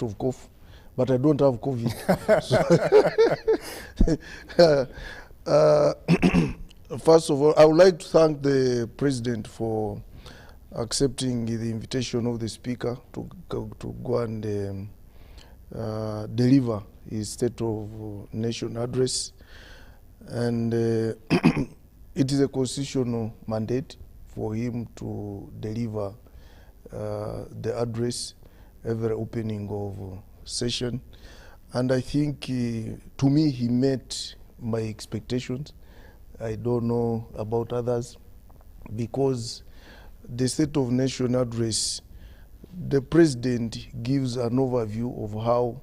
of cough, but I don't have COVID. First of all, I would like to thank the President for accepting the invitation of the Speaker to go and deliver his State of Nation address. And it is a constitutional mandate for him to deliver the address every opening of session. And I think, to me, he met my expectations. I don't know about others, because the State of Nation address, the President gives an overview of how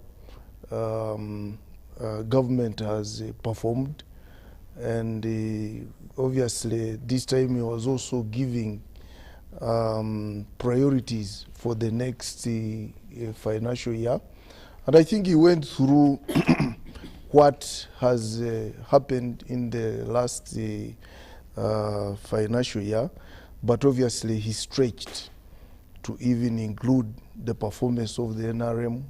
government has performed. And obviously, this time he was also giving priorities for the next financial year. And I think he went through what has happened in the last financial year, but obviously he stretched to even include the performance of the NRM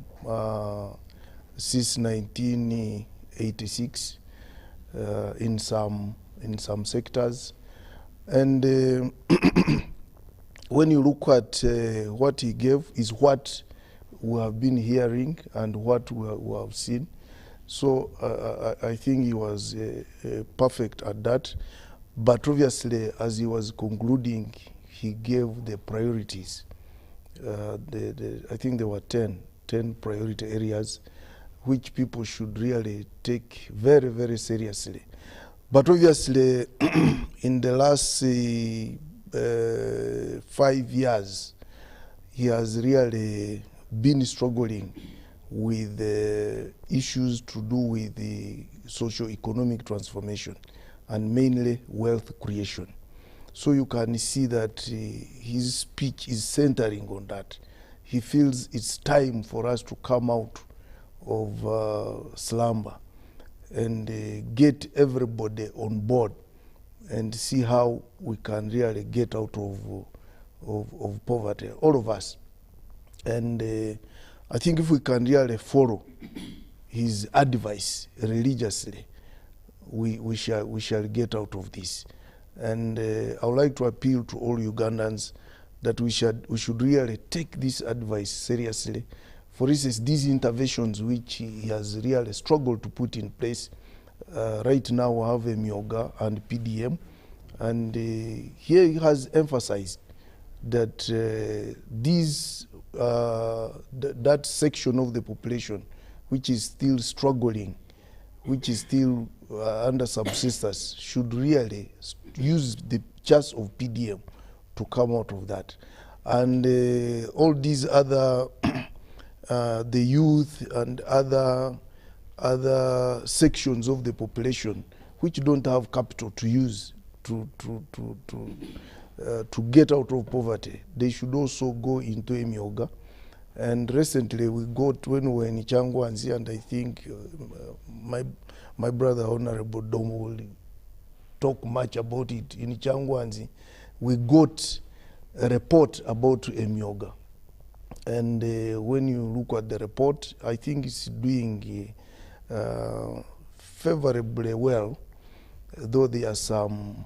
since 1986 in some sectors. And when you look at what he gave, is what we have been hearing and what we have seen. So I think he was perfect at that. But obviously, as he was concluding, he gave the priorities. I think there were 10 priority areas which people should really take very, very seriously. But obviously, in the last 5 years, he has really been struggling with issues to do with the socio-economic transformation and mainly wealth creation. So you can see that his speech is centering on that. He feels it's time for us to come out of slumber and get everybody on board and see how we can really get out of poverty, all of us. And I think if we can really follow his advice religiously, we shall get out of this. And I would like to appeal to all Ugandans that we should really take this advice seriously. For instance, these interventions which he has really struggled to put in place. Right now we have Emyoga and PDM, and here he has emphasized that that section of the population which is still struggling, which is still under subsistence, should really use the chance of PDM to come out of that. And all these other, the youth and other sections of the population which don't have capital to use to get out of poverty, they should also go into Emyoga. And recently we got, when we were in Changwanzi, and I think my brother Honorable Dom will talk much about it, in Changwanzi, we got a report about Emyoga. And when you look at the report, I think it's doing favorably well, though there are some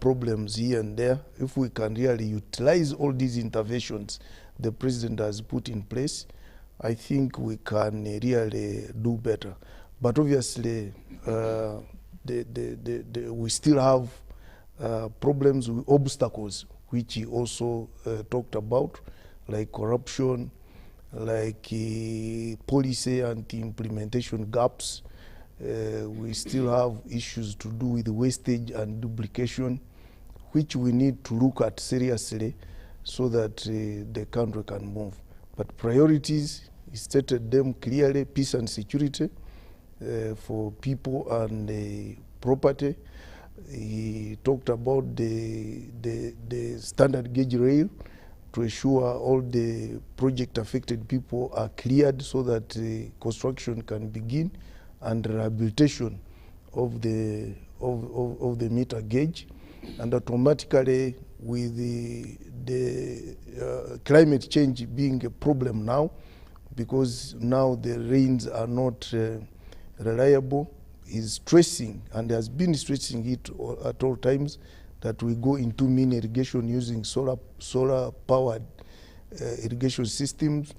problems here and there. If we can really utilize all these interventions the President has put in place, I think we can really do better. But obviously, we still have problems with obstacles, which he also talked about, like corruption, like policy and implementation gaps. We still have issues to do with wastage and duplication, which we need to look at seriously so that the country can move. But priorities, he stated them clearly: peace and security for people and property. He talked about the standard gauge rail to ensure all the project affected people are cleared so that construction can begin, and rehabilitation of the meter gauge. And automatically, with the climate change being a problem now, because now the rains are not reliable. Is stressing, and has been stressing it at all times, that we go into mini irrigation using solar powered irrigation systems,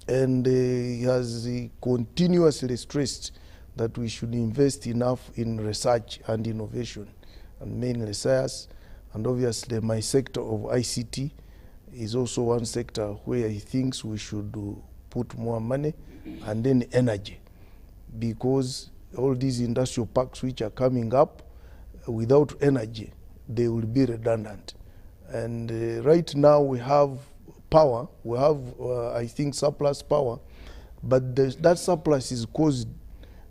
and he has continuously stressed that we should invest enough in research and innovation, and mainly science. And obviously my sector of ICT is also one sector where he thinks we should put more money, and then energy, because all these industrial parks which are coming up, without energy, they will be redundant. And right now we have power, we have, I think, surplus power, but that surplus is caused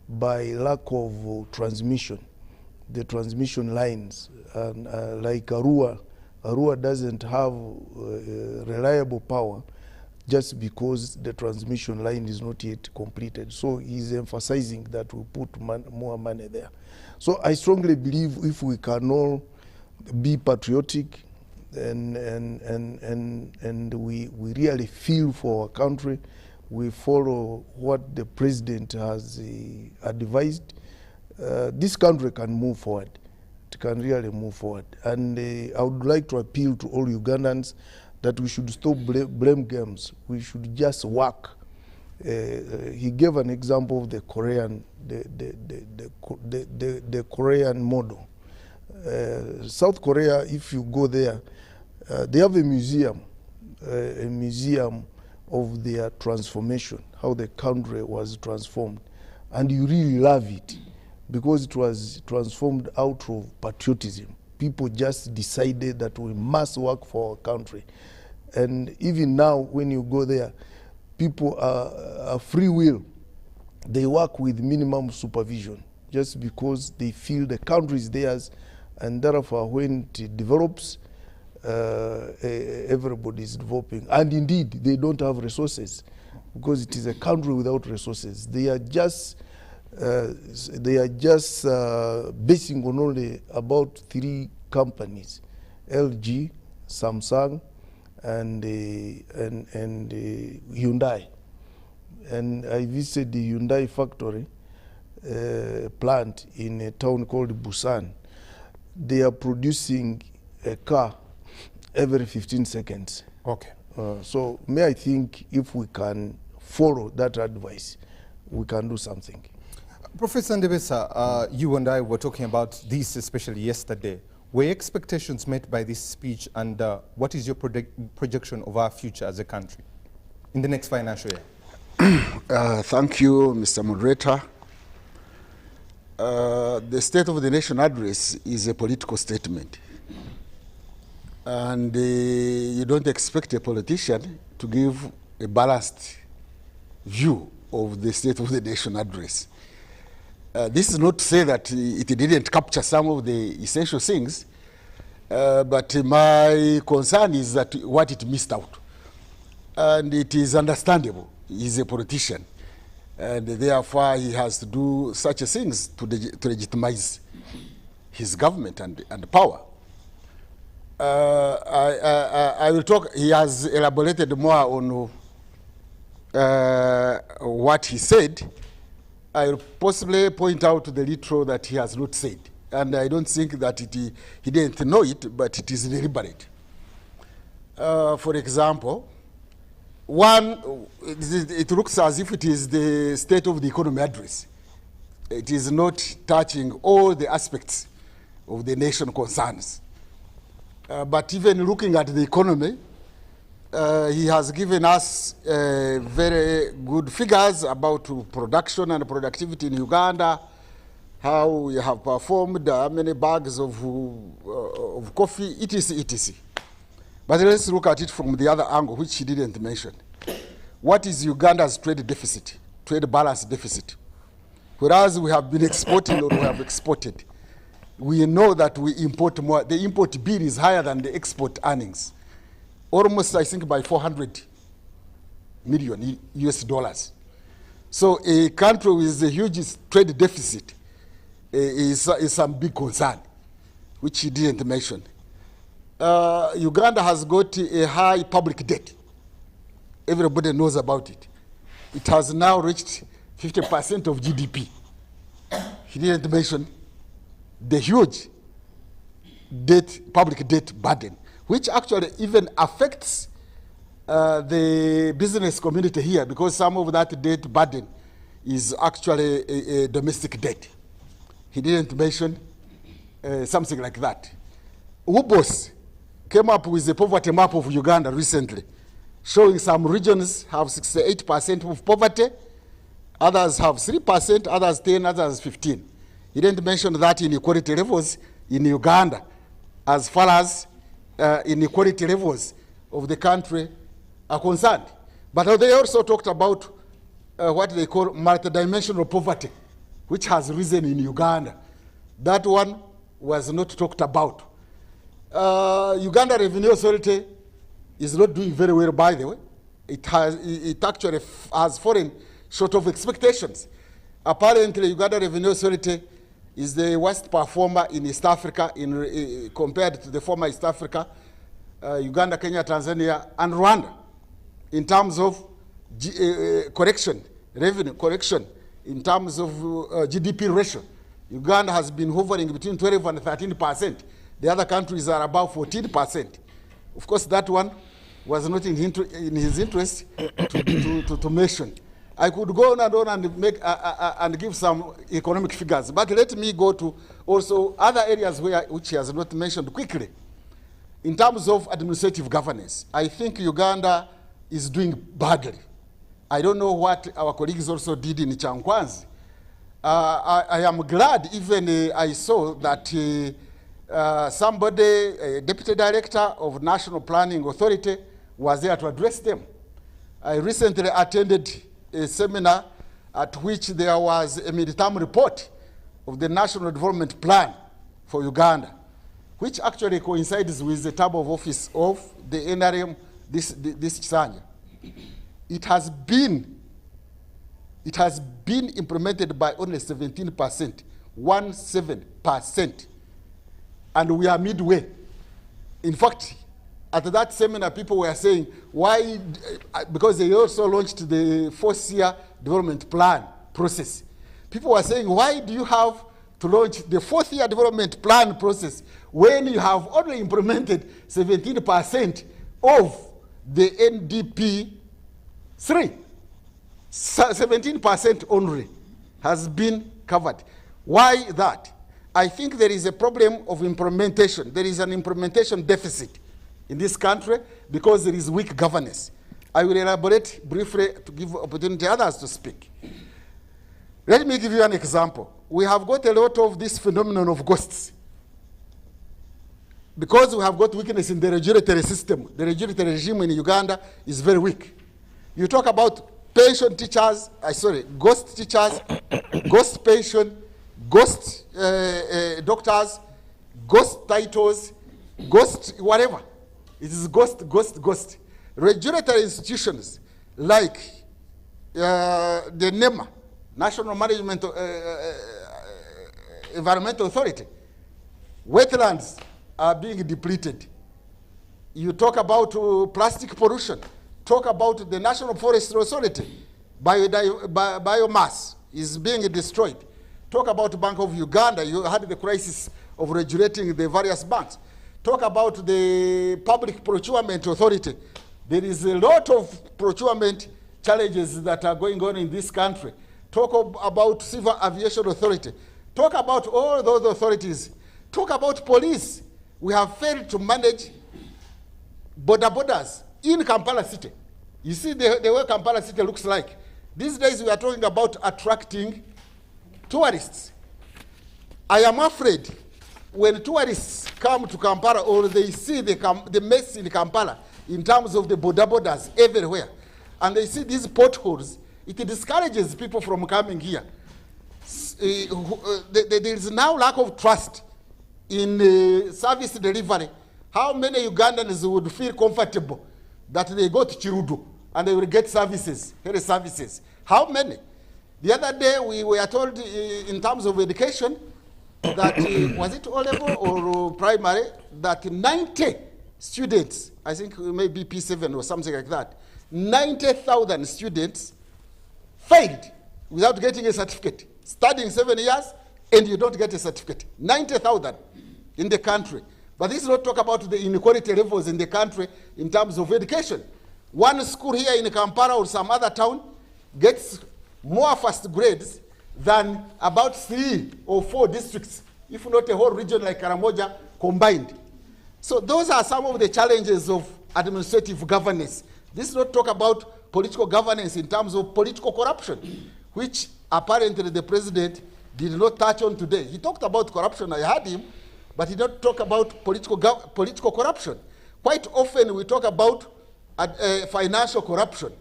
by lack of transmission, the transmission lines. And like Arua doesn't have reliable power, just because the transmission line is not yet completed. So he's emphasizing that we put more money there. So I strongly believe if we can all be patriotic and we really feel for our country, we follow what the president has advised, this country can move forward. It can really move forward. And I would like to appeal to all Ugandans that we should stop blame games. We should just work. He gave an example of the Korean, the Korean model. South Korea, if you go there, they have a museum of their transformation, how the country was transformed, and you really love it because it was transformed out of patriotism. People just decided that we must work for our country. And even now, when you go there, people are free will. They work with minimum supervision just because they feel the country is theirs, and therefore when it develops, everybody is developing. And indeed, they don't have resources because it is a country without resources. They are just basing on only about 3 companies: LG, Samsung, and Hyundai. And I visited the Hyundai factory plant in a town called Busan. They are producing a car every 15 seconds. Okay. So may I think if we can follow that advice, we can do something. Professor Ndebesa, you and I were talking about this especially yesterday. Were expectations met by this speech, and what is your projection of our future as a country in the next financial year? Thank you, Mr. Moderator. The State of the Nation address is a political statement. And you don't expect a politician to give a balanced view of the State of the Nation address. This is not to say that it didn't capture some of the essential things, but my concern is that what it missed out. And it is understandable. He's a politician, and therefore he has to do such things to legitimize his government and power. I will talk. He has elaborated more on what he said. I will possibly point out the little that he has not said, and I don't think that he didn't know it, but it is deliberate. For example, one, it looks as if it is the State of the Economy address. It is not touching all the aspects of the nation concerns. But even looking at the economy, he has given us very good figures about production and productivity in Uganda, how we have performed, how many bags of coffee, etc., etc. But let's look at it from the other angle, which he didn't mention. What is Uganda's trade deficit, trade balance deficit? Whereas we have been exporting or we have exported, we know that we import more. The import bill is higher than the export earnings. Almost, I think, by 400 million US dollars. So a country with a huge trade deficit is some big concern, which he didn't mention. Uganda has got a high public debt. Everybody knows about it. it has now reached 50% of GDP. He didn't mention the huge public debt burden, which actually even affects the business community here, because some of that debt burden is actually a domestic debt. He didn't mention something like that. UBOS came up with a poverty map of Uganda recently, showing some regions have 68% of poverty, others have 3%, others 10, others 15. He didn't mention that inequality levels in Uganda as far as inequality levels of the country are concerned. But they also talked about what they call multidimensional poverty, which has risen in Uganda. That one was not talked about. Uganda Revenue Authority is not doing very well, by the way. It actually has fallen short of expectations. Apparently, Uganda Revenue Authority is the worst performer in East Africa compared to the former East Africa, Uganda, Kenya, Tanzania, and Rwanda, in terms of revenue correction, in terms of GDP ratio. Uganda has been hovering between 12 and 13%. The other countries are about 14%. Of course, that one was not in his interest to mention. I could go on and give some economic figures, but let me go to also other areas which he has not mentioned quickly. In terms of administrative governance, I think Uganda is doing badly. I don't know what our colleagues also did in Chankwanzi. I am glad even I saw that somebody, a deputy director of National Planning Authority, was there to address them. I recently attended a seminar at which there was a mid-term report of the National Development Plan for Uganda, which actually coincides with the term of office of the NRM this Chisanya. It has been implemented by only 17%, 17%, and we are midway. In fact, at that seminar, people were saying, why, because they also launched the 4th-year development plan process. People were saying, why do you have to launch the 4th-year development plan process when you have only implemented 17% of the NDP 3? 17% only has been covered. Why that? I think there is a problem of implementation. There is an implementation deficit in this country because there is weak governance. I will elaborate briefly to give opportunity to others to speak. Let me give you an example. We have got a lot of this phenomenon of ghosts. Because we have got weakness in the regulatory system, the regulatory regime in Uganda is very weak. You talk about pension teachers, ghost teachers, ghost pension, ghost doctors, ghost titles, ghost whatever. It is ghost. Regulatory institutions like the NEMA, National Management Environmental Authority, wetlands are being depleted. You talk about plastic pollution. Talk about the National Forestry Authority. Biomass is being destroyed. Talk about Bank of Uganda. You had the crisis of regulating the various banks. Talk about the Public Procurement Authority. There is a lot of procurement challenges that are going on in this country. Talk about Civil Aviation Authority. Talk about all those authorities. Talk about police. We have failed to manage borders in Kampala City. You see the way Kampala City looks like. These days we are talking about attracting tourists. I am afraid when tourists come to Kampala or they see the mess in Kampala in terms of the borders everywhere, and they see these potholes, it discourages people from coming here. There is now lack of trust in service delivery. How many Ugandans would feel comfortable that they go to Chirudu and they will get services, health services? How many? The other day we were told in terms of education that, was it O-level or primary, that 90 students, I think maybe P7 or something like that, 90,000 students failed without getting a certificate. Studying 7 years and you don't get a certificate. 90,000 in the country. But this is not talk about the inequality levels in the country in terms of education. One school here in Kampala or some other town gets more first grades than about 3 or 4 districts, if not a whole region like Karamoja combined. So those are some of the challenges of administrative governance. This is not talk about political governance in terms of political corruption, which apparently the president did not touch on today. He talked about corruption, I heard him, but he did not talk about political corruption. Quite often we talk about financial corruption,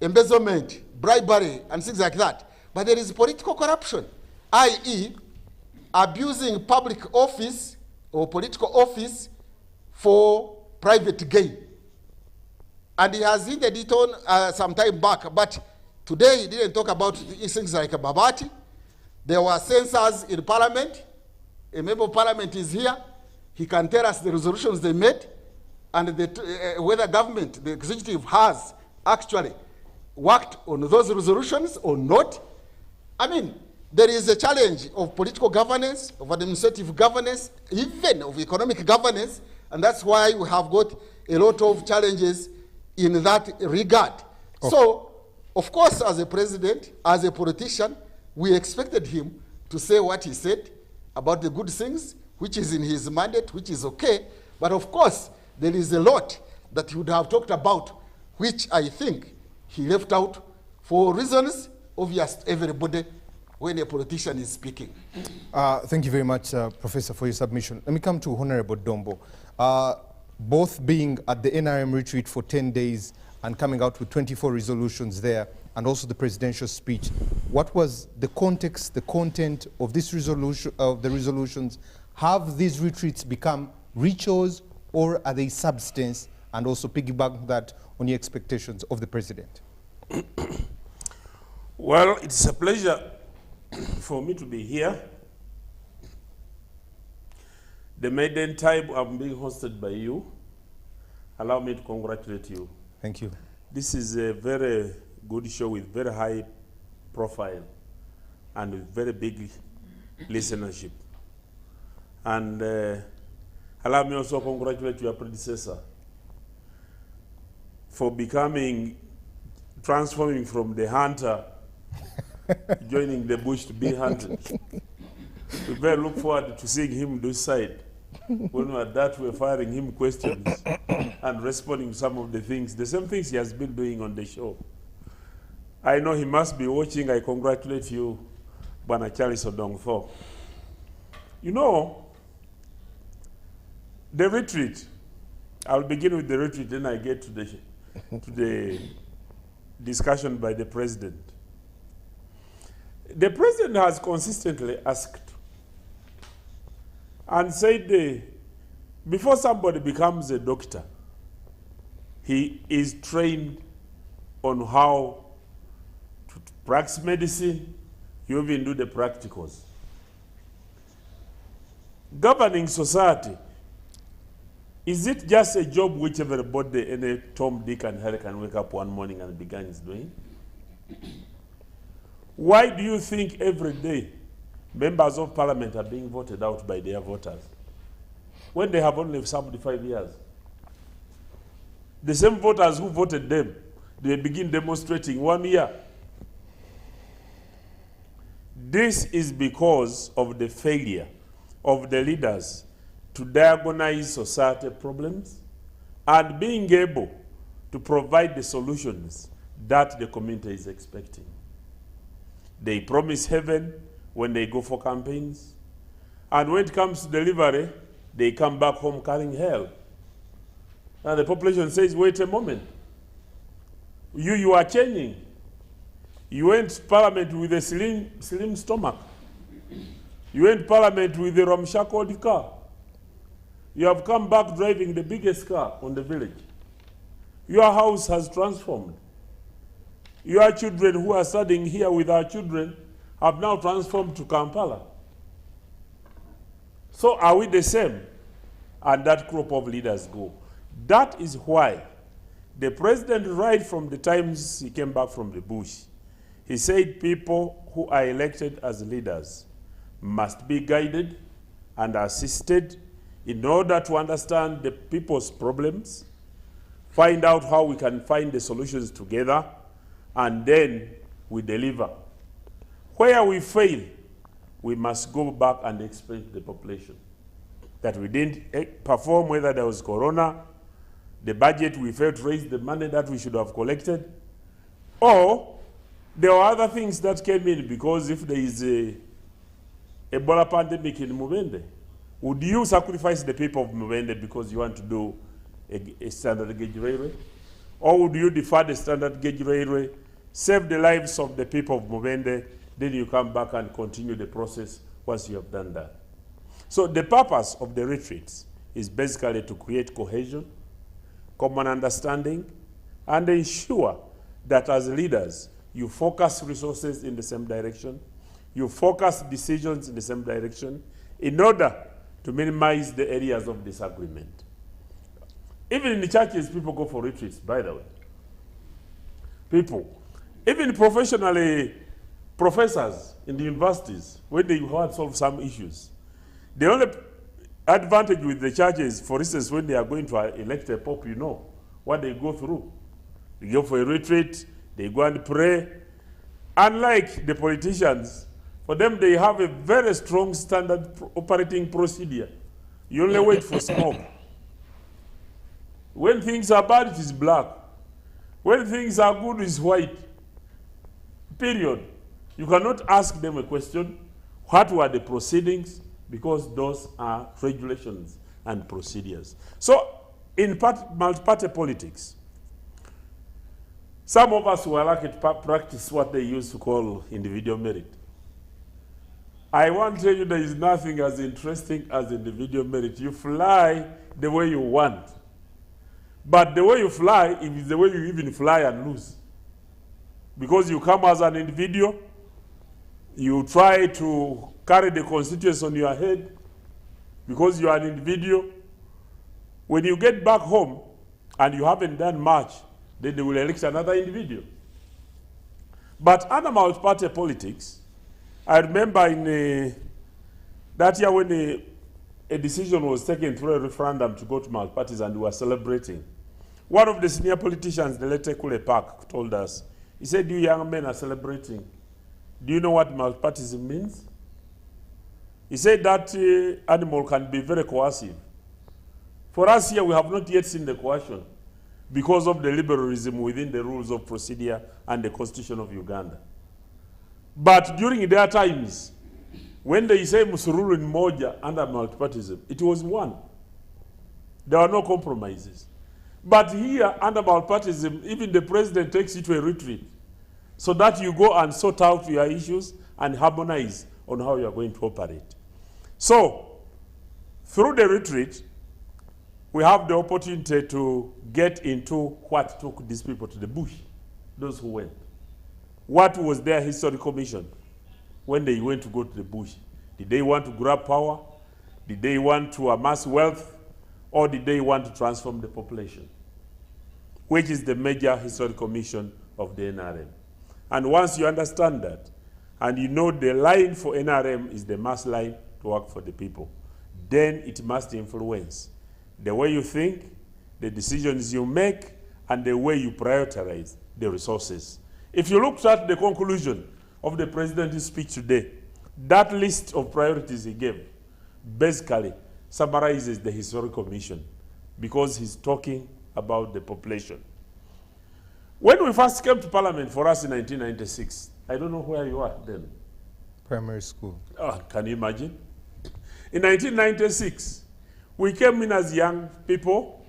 embezzlement, bribery, and things like that. But there is political corruption, i.e. abusing public office or political office for private gain. And he has hinted it on some time back, but today he didn't talk about things like Babati. There were censors in parliament. A member of parliament is here. He can tell us the resolutions they made and whether government, the executive, has actually worked on those resolutions or not. I mean, there is a challenge of political governance, of administrative governance, even of economic governance, and that's why we have got a lot of challenges in that regard. Okay. So, of course, as a president, as a politician, we expected him to say what he said about the good things, which is in his mandate, which is okay. But of course, there is a lot that he would have talked about, which I think he left out for reasons obvious to everybody when a politician is speaking. Thank you very much, Professor, for your submission. Let me come to Honorable Dombo. Both being at the NRM retreat for 10 days and coming out with 24 resolutions there, and also the presidential speech, what was the context, the content of this resolution, of the resolutions? Have these retreats become rituals, or are they substance? And also piggyback that on your expectations of the president. Well, it's a pleasure for me to be here. The maiden time I'm being hosted by you. Allow me to congratulate you. Thank you. This is a very good show with very high profile and with very big listenership. And allow me also to congratulate your predecessor for transforming from the hunter, joining the bush to be hunted. We very look forward to seeing him this side. When we are that, we're firing him questions and responding to some of the things, the same things he has been doing on the show. I know he must be watching. I congratulate you, Bwana Charles Odongfo. You know, the retreat, I'll begin with the retreat, then I get to the discussion by the president. The president has consistently asked and said before somebody becomes a doctor, he is trained on how to practice medicine. You even do the practicals. Governing society, is it just a job which everybody, any Tom, Dick, and Harry can wake up one morning and begin his doing? Why do you think every day members of parliament are being voted out by their voters when they have only 75 years? The same voters who voted them, they begin demonstrating 1 year. This is because of the failure of the leaders to diagnose society problems and being able to provide the solutions that the community is expecting. They promise heaven when they go for campaigns, and when it comes to delivery, they come back home carrying hell. And the population says, wait a moment. You are changing. You went to parliament with a slim stomach. You went to parliament with a ramshackle car. You have come back driving the biggest car on the village. Your house has transformed. Your children who are studying here with our children have now transformed to Kampala. So are we the same? And that group of leaders go. That is why the president, right from the times he came back from the bush, He said people who are elected as leaders must be guided and assisted in order to understand the people's problems, find out how we can find the solutions together, and then we deliver. Where we fail, we must go back and explain to the population that we didn't perform, whether there was corona, the budget, we failed to raise the money that we should have collected, or there were other things that came in because if there is a Ebola pandemic in Mubende, would you sacrifice the people of Mubende because you want to do a standard gauge railway? Or would you defer the standard gauge railway, save the lives of the people of Mubende, then you come back and continue the process once you have done that? So the purpose of the retreats is basically to create cohesion, common understanding, and ensure that as leaders, you focus resources in the same direction, you focus decisions in the same direction in order to minimize the areas of disagreement. Even in the churches, people go for retreats, by the way. People, even professionally, professors in the universities, when they want to solve some issues, the only advantage with the churches, for instance, when they are going to elect a pope, you know what they go through. They go for a retreat, they go and pray. Unlike the politicians, for them they have a very strong standard operating procedure. You only wait for smoke. When things are bad, it is black. When things are good, it's white. Period. You cannot ask them a question, what were the proceedings? Because those are regulations and procedures. So in multi-party politics, some of us were lucky to practice what they used to call individual merit. I want to tell you there is nothing as interesting as individual merit. You fly the way you want. But the way you fly is the way you even fly and lose. Because you come as an individual, you try to carry the constituency on your head because you are an individual. When you get back home and you haven't done much, then they will elect another individual. But under multi-party politics, I remember in that year when a decision was taken through a referendum to go to multi-parties and we were celebrating, one of the senior politicians, the late Kule Park, told us, he said, you young men are celebrating. Do you know what multipartyism means? He said that animal can be very coercive. For us here, we have not yet seen the coercion because of the liberalism within the rules of procedure and the Constitution of Uganda. But during their times, when they say Musururu in Moja under multipartyism, it was one. There were no compromises. But here, under multipartyism, even the president takes you to a retreat so that you go and sort out your issues and harmonize on how you are going to operate. So, through the retreat, we have the opportunity to get into what took these people to the bush, those who went. What was their historical mission when they went to go to the bush? Did they want to grab power? Did they want to amass wealth? Or did they want to transform the population? Which is the major historical mission of the NRM. And once you understand that, and you know the line for NRM is the mass line to work for the people, then it must influence the way you think, the decisions you make, and the way you prioritize the resources. If you looked at the conclusion of the president's speech today, that list of priorities he gave basically summarizes the historical mission because he's talking about the population. When we first came to Parliament for us in 1996, I don't know where you are then. Primary school. Oh, can you imagine? In 1996, we came in as young people,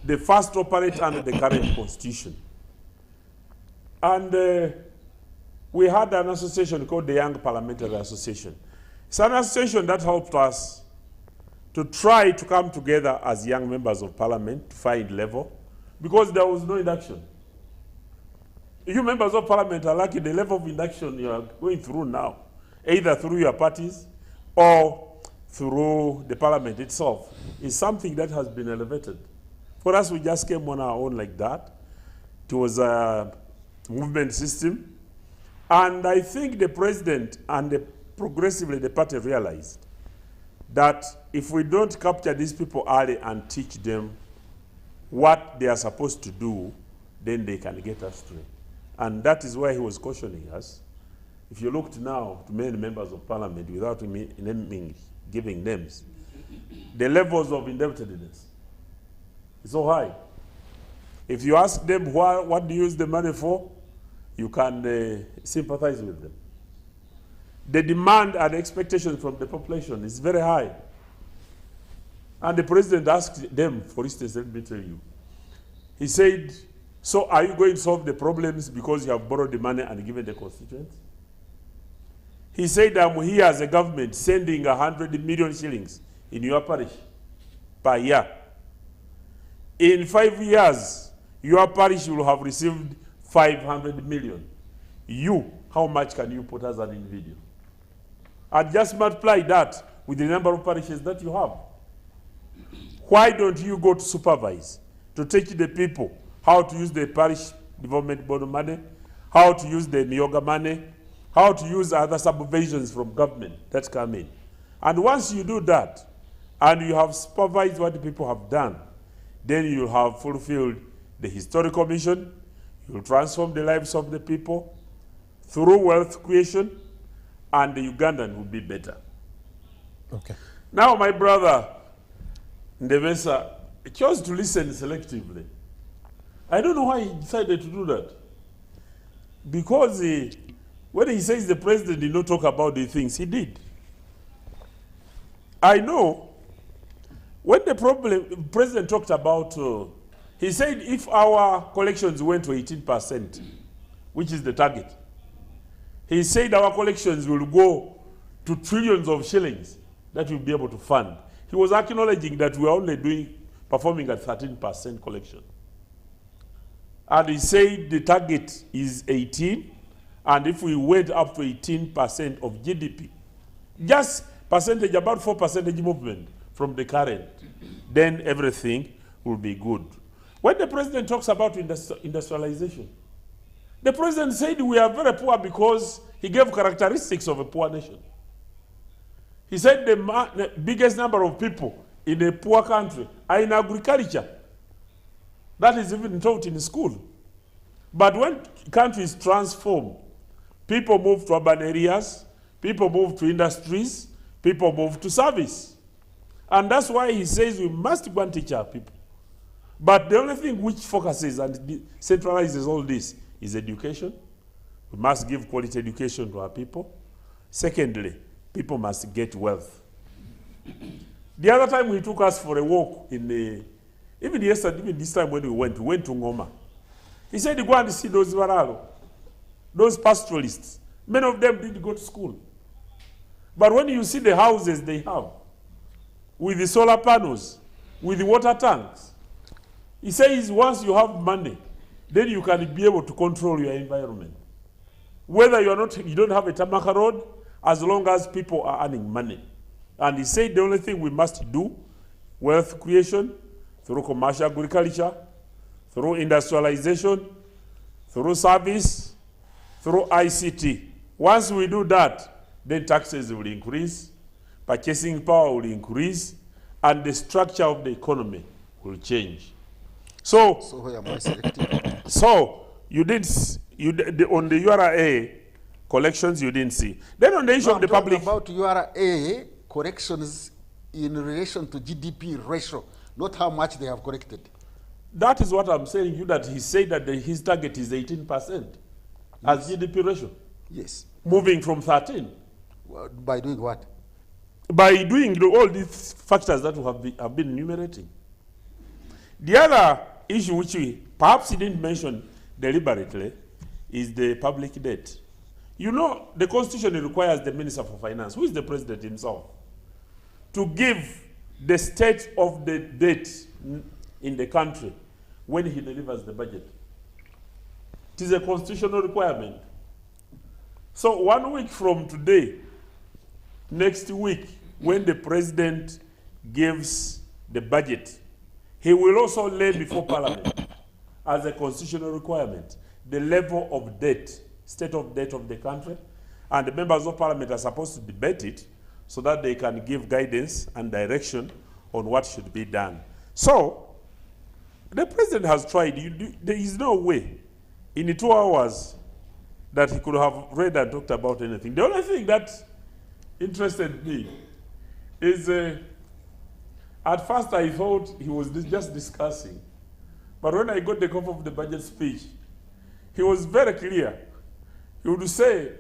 the first to operate under the current constitution. And we had an association called the Young Parliamentary Association. It's an association that helped us to try to come together as young members of parliament to find level, because there was no induction. You members of parliament are lucky the level of induction you are going through now, either through your parties or through the parliament itself, is something that has been elevated. For us, we just came on our own like that. It was movement system. And I think the president and progressively the party realized that if we don't capture these people early and teach them what they are supposed to do, then they can get astray. And that is why he was cautioning us. If you looked now to many members of parliament without giving names, the levels of indebtedness is so high. If you ask them what do you use the money for, you can sympathize with them. The demand and expectation from the population is very high. And the president asked them, for instance, let me tell you, he said, so are you going to solve the problems because you have borrowed the money and given the constituents? He said, I'm here as a government sending 100 million shillings in your parish per year. In 5 years, your parish will have received 500 million. You, how much can you put as an individual? And just multiply that with the number of parishes that you have. Why don't you go to supervise, to teach the people how to use the parish development board money, how to use the Nyoga money, how to use other subventions from government that come in. And once you do that, and you have supervised what the people have done, then you have fulfilled the historical mission, you will transform the lives of the people through wealth creation, and the Ugandan will be better. Okay. Now, my brother Ndebesa chose to listen selectively. I don't know why he decided to do that. Because when he says the president did not talk about the things, he did. I know when the president talked about, he said if our collections went to 18%, which is the target, he said our collections will go to trillions of shillings that we'll be able to fund. He was acknowledging that we are only performing at 13% collection. And he said the target is 18, and if we went up to 18% of GDP, just percentage, about 4% movement from the current, then everything will be good. When the president talks about industrialization, the president said we are very poor because he gave characteristics of a poor nation. He said the biggest number of people in a poor country are in agriculture. That is even taught in school. But when countries transform, people move to urban areas, people move to industries, people move to service. And that's why he says we must go and teach our people. But the only thing which focuses and centralizes all this is education. We must give quality education to our people. Secondly, people must get wealth. The other time he took us for a walk even yesterday, even this time when we went to Ngoma. He said, go and see those Varalo, those pastoralists. Many of them didn't go to school. But when you see the houses they have, with the solar panels, with the water tanks, he says once you have money, then you can be able to control your environment. Whether you don't have a tarmac road, as long as people are earning money. And he said the only thing we must do, wealth creation, through commercial agriculture, through industrialization, through service, through ICT. Once we do that, then taxes will increase, purchasing power will increase, and the structure of the economy will change. So where am I selecting? So you did on the URA collections you didn't see. Then on the issue of the public about URA corrections in relation to GDP ratio, not how much they have corrected. That is what I'm saying you, that he said that his target is 18% as GDP ratio. Yes. Moving from 13. Well, by doing what? By doing all these factors that we have been enumerating. The other issue which perhaps he didn't mention deliberately is the public debt. You know, the Constitution requires the Minister for Finance, who is the President himself, to give the state of the debt in the country when he delivers the budget. It is a constitutional requirement. So 1 week from today, next week, when the President gives the budget, he will also lay before Parliament as a constitutional requirement the level of debt, state of debt of the country, and the members of parliament are supposed to debate it so that they can give guidance and direction on what should be done. So, the president has tried. There is no way in the 2 hours that he could have read and talked about anything. The only thing that interested me is, at first I thought he was just discussing. But when I got the copy of the budget speech, he was very clear. He would say,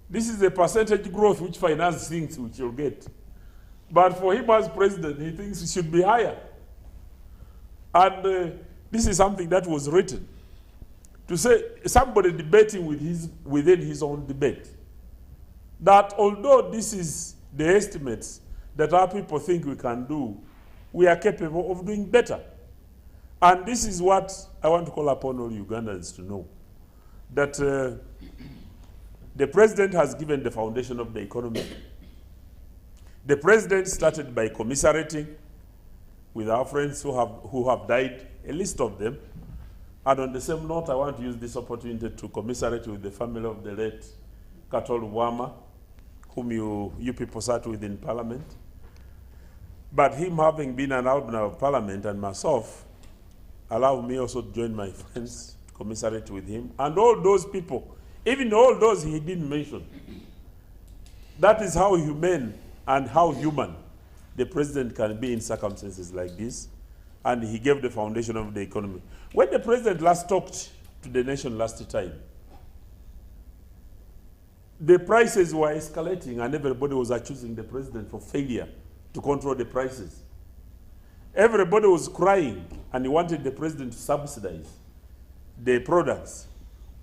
this is a percentage growth which finance thinks we will get. But for him as president, he thinks it should be higher. And this is something that was written. To say, somebody debating within his own debate, that although this is the estimates that our people think we can do, we are capable of doing better. And this is what I want to call upon all Ugandans to know, that the president has given the foundation of the economy. The president started by commiserating with our friends who have died, a list of them. And on the same note, I want to use this opportunity to commiserate with the family of the late Katol Wama, whom you people sat with in parliament. But him having been an alumni of parliament and myself, allow me also to join my friends to commiserate with him. And all those people, even all those he didn't mention. That is how humane and how human the president can be in circumstances like this. And he gave the foundation of the economy. When the president last talked to the nation last time, the prices were escalating and everybody was accusing the president for failure to control the prices. Everybody was crying and he wanted the president to subsidize the products.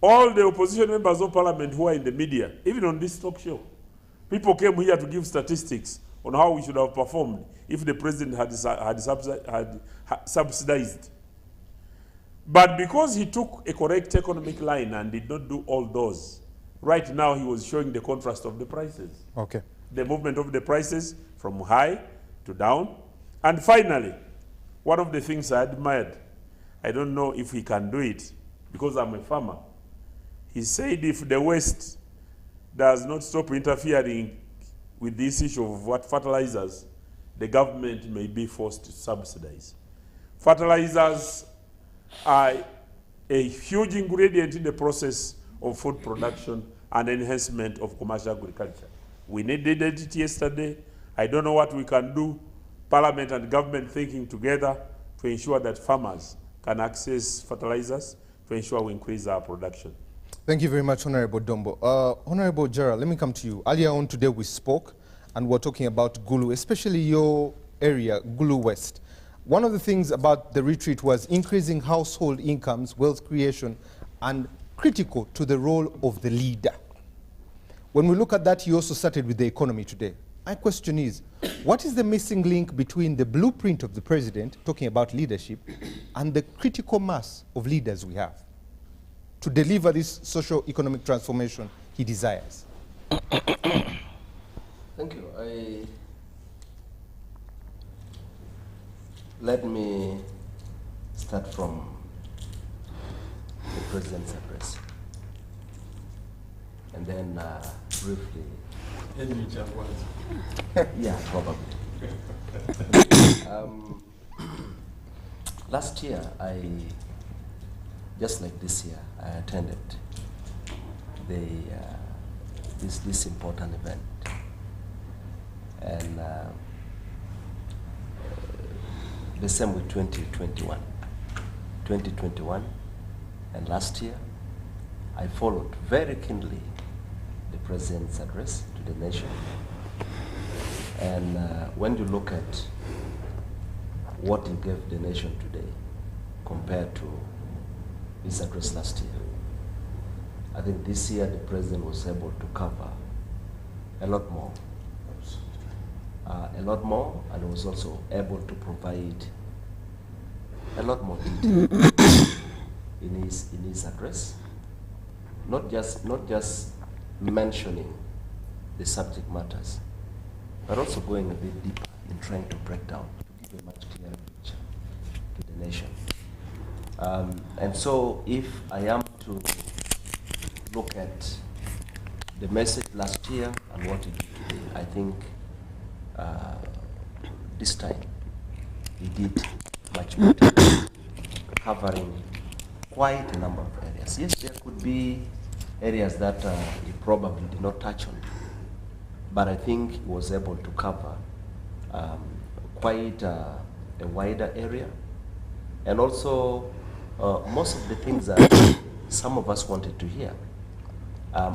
All the opposition members of parliament who are in the media, even on this talk show, people came here to give statistics on how we should have performed if the president had subsidized. But because he took a correct economic line and did not do all those, right now he was showing the contrast of the prices. Okay. The movement of the prices from high to down. And finally, one of the things I admired, I don't know if he can do it because I'm a farmer. He said if the West does not stop interfering with this issue of what fertilizers, the government may be forced to subsidize. Fertilizers are a huge ingredient in the process of food production and enhancement of commercial agriculture. We needed it yesterday. I don't know what we can do, Parliament and government thinking together to ensure that farmers can access fertilizers to ensure we increase our production. Thank you very much, Honorable Dombo. Honorable Gerald, let me come to you. Earlier on today we spoke and we're talking about Gulu, especially your area, Gulu West. One of the things about the retreat was increasing household incomes, wealth creation, and critical to the role of the leader. When we look at that, you also started with the economy today. My question is, what is the missing link between the blueprint of the president, talking about leadership, and the critical mass of leaders we have to deliver this socio-economic transformation he desires? Thank you. Let me start from the president's address, and then briefly. Yeah, probably. Last year, just like this year, I attended this important event, and the same with 2021, and last year, I followed very keenly the president's address to the nation. And when you look at what he gave the nation today compared to his address last year, I think this year the president was able to cover a lot more. And was also able to provide a lot more detail in his address. Not just mentioning the subject matters, but also going a bit deeper in trying to break down, to give a much clearer picture to the nation. And so if I am to look at the message last year and what he did today, I think this time he did much better, covering quite a number of areas. Yes, there could be areas that he probably did not touch on, but I think he was able to cover quite a wider area. And also, most of the things that some of us wanted to hear,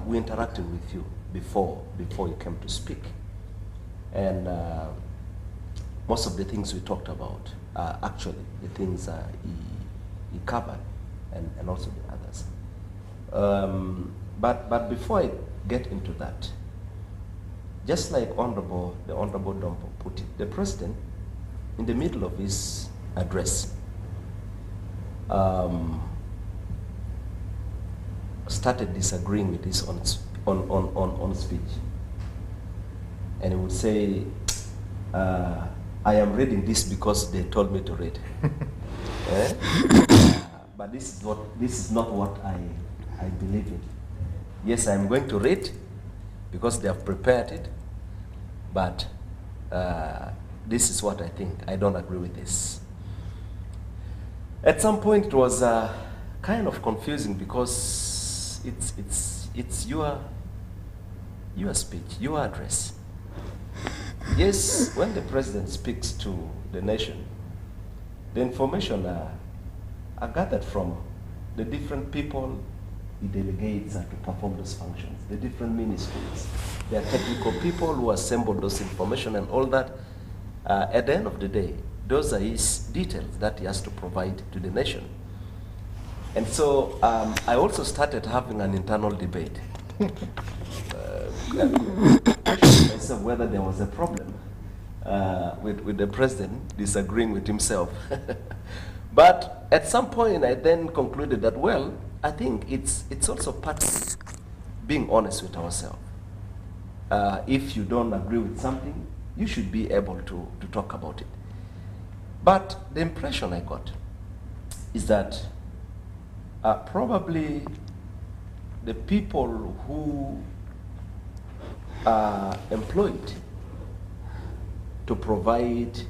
we interacted with you before you came to speak. And most of the things we talked about are actually the things he covered, and also the others. But before I get into that, just like the Honorable Dombo put it, the President, in the middle of his address, started disagreeing with his on speech. And he would say, I am reading this because they told me to read. But this is not what I believe in. Yes, I am going to read because they have prepared it, but this is what I think. I don't agree with this. At some point, it was kind of confusing because it's your speech, your address. Yes, when the president speaks to the nation, the information are gathered from the different people he delegates to perform those functions, the different ministries. There are technical people who assemble those information and all that. At the end of the day, those are his details that he has to provide to the nation. And so I also started having an internal debate. Asking myself whether there was a problem with the president disagreeing with himself. But at some point I then concluded that, well, I think it's also part of being honest with ourselves. If you don't agree with something, you should be able to talk about it. But the impression I got is that probably the people who are employed to provide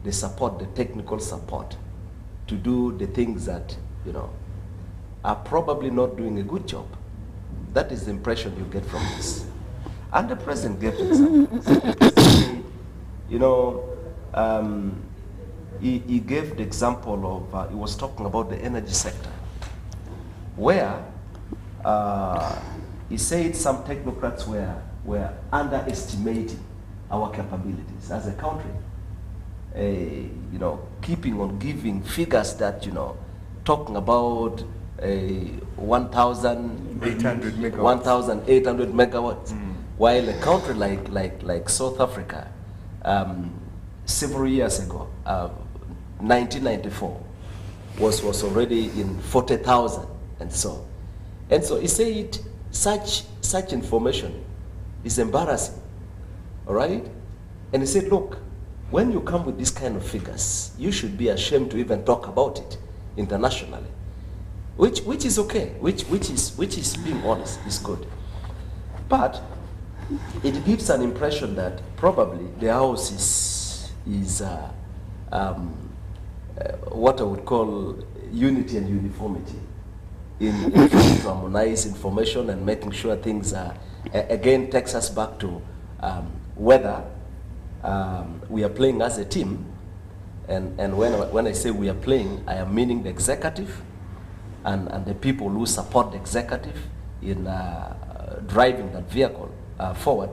the support, the technical support, to do the things that, are probably not doing a good job. That is the impression you get from this. And the president gave examples. He gave the example of, he was talking about the energy sector, where he said some technocrats were underestimating our capabilities as a country. Keeping on giving figures that, talking about 1,800 megawatts, while a country like South Africa, several years ago, 1994, was already in 40,000 and so. And so he said such information is embarrassing, all right? And he said, look, when you come with this kind of figures, you should be ashamed to even talk about it internationally, which is okay, which is being honest, is good. But it gives an impression that probably the House is what I would call unity and uniformity in trying to harmonize information and making sure things are, again, takes us back to whether we are playing as a team. And when I say we are playing, I am meaning the executive and the people who support the executive in driving that vehicle forward.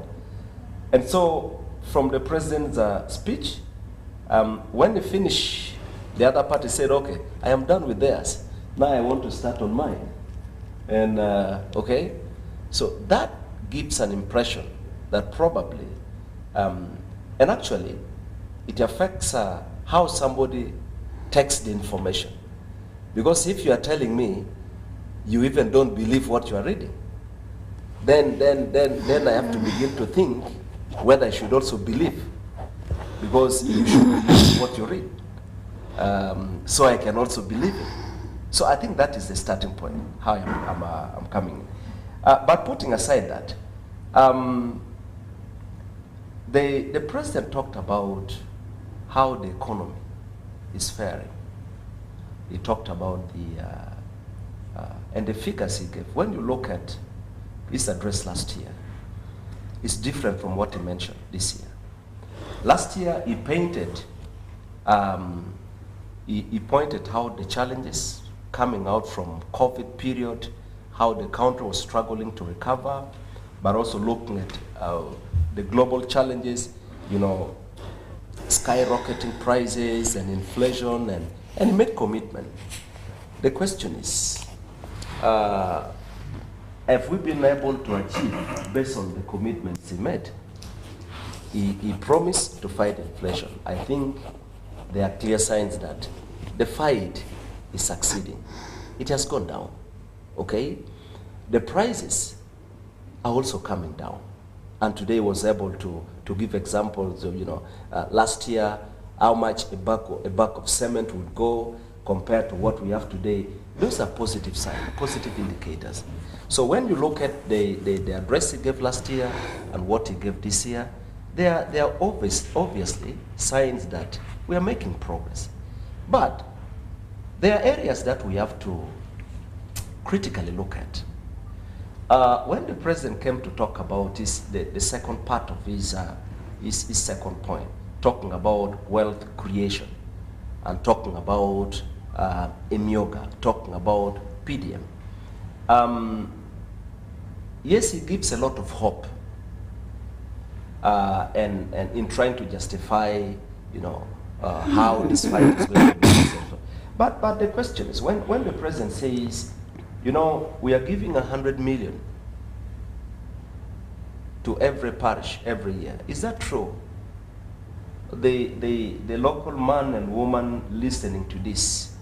And so from the president's speech, when they finished, the other party said, okay, I am done with theirs. Now I want to start on mine. And okay, so that gives an impression that probably, and actually, it affects how somebody takes the information. Because if you are telling me you even don't believe what you are reading, then I have to begin to think whether I should also believe, because you should believe what you read, so I can also believe it. So I think that is the starting point, how I'm coming in. But putting aside that, the president talked about how the economy is faring. He talked about and the figures he gave. When you look at his address last year, it's different from what he mentioned this year. Last year, he painted, he pointed how the challenges coming out from COVID period, how the country was struggling to recover, but also looking at the global challenges, you know, skyrocketing prices and inflation, and he made commitment. The question is, have we been able to achieve based on the commitments he made? He promised to fight inflation. I think there are clear signs that the fight is succeeding. It has gone down, okay? The prices are also coming down. And today was able to give examples of, you know, last year, how much a bag of cement would go compared to what we have today. Those are positive signs, positive indicators. So when you look at the address he gave last year and what he gave this year, there are obviously signs that we are making progress. But there are areas that we have to critically look at. When the president came to talk about the second part of his second point, talking about wealth creation and talking about Emyoga, talking about PDM, yes, he gives a lot of hope and in trying to justify, you know, how this fight is going to be. But the question is, when the president says, you know, we are giving 100 million to every parish every year, is that true? The local man and woman listening to this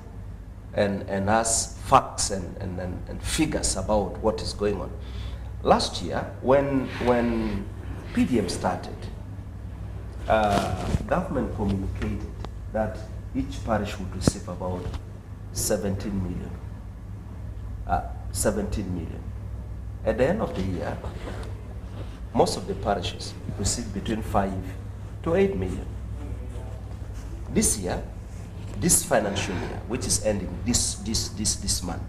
and has facts and figures about what is going on. Last year, when PDM started, government communicated that each parish would receive about 17 million. 17 million. At the end of the year, most of the parishes received between 5 to 8 million. This year, this financial year, which is ending this month,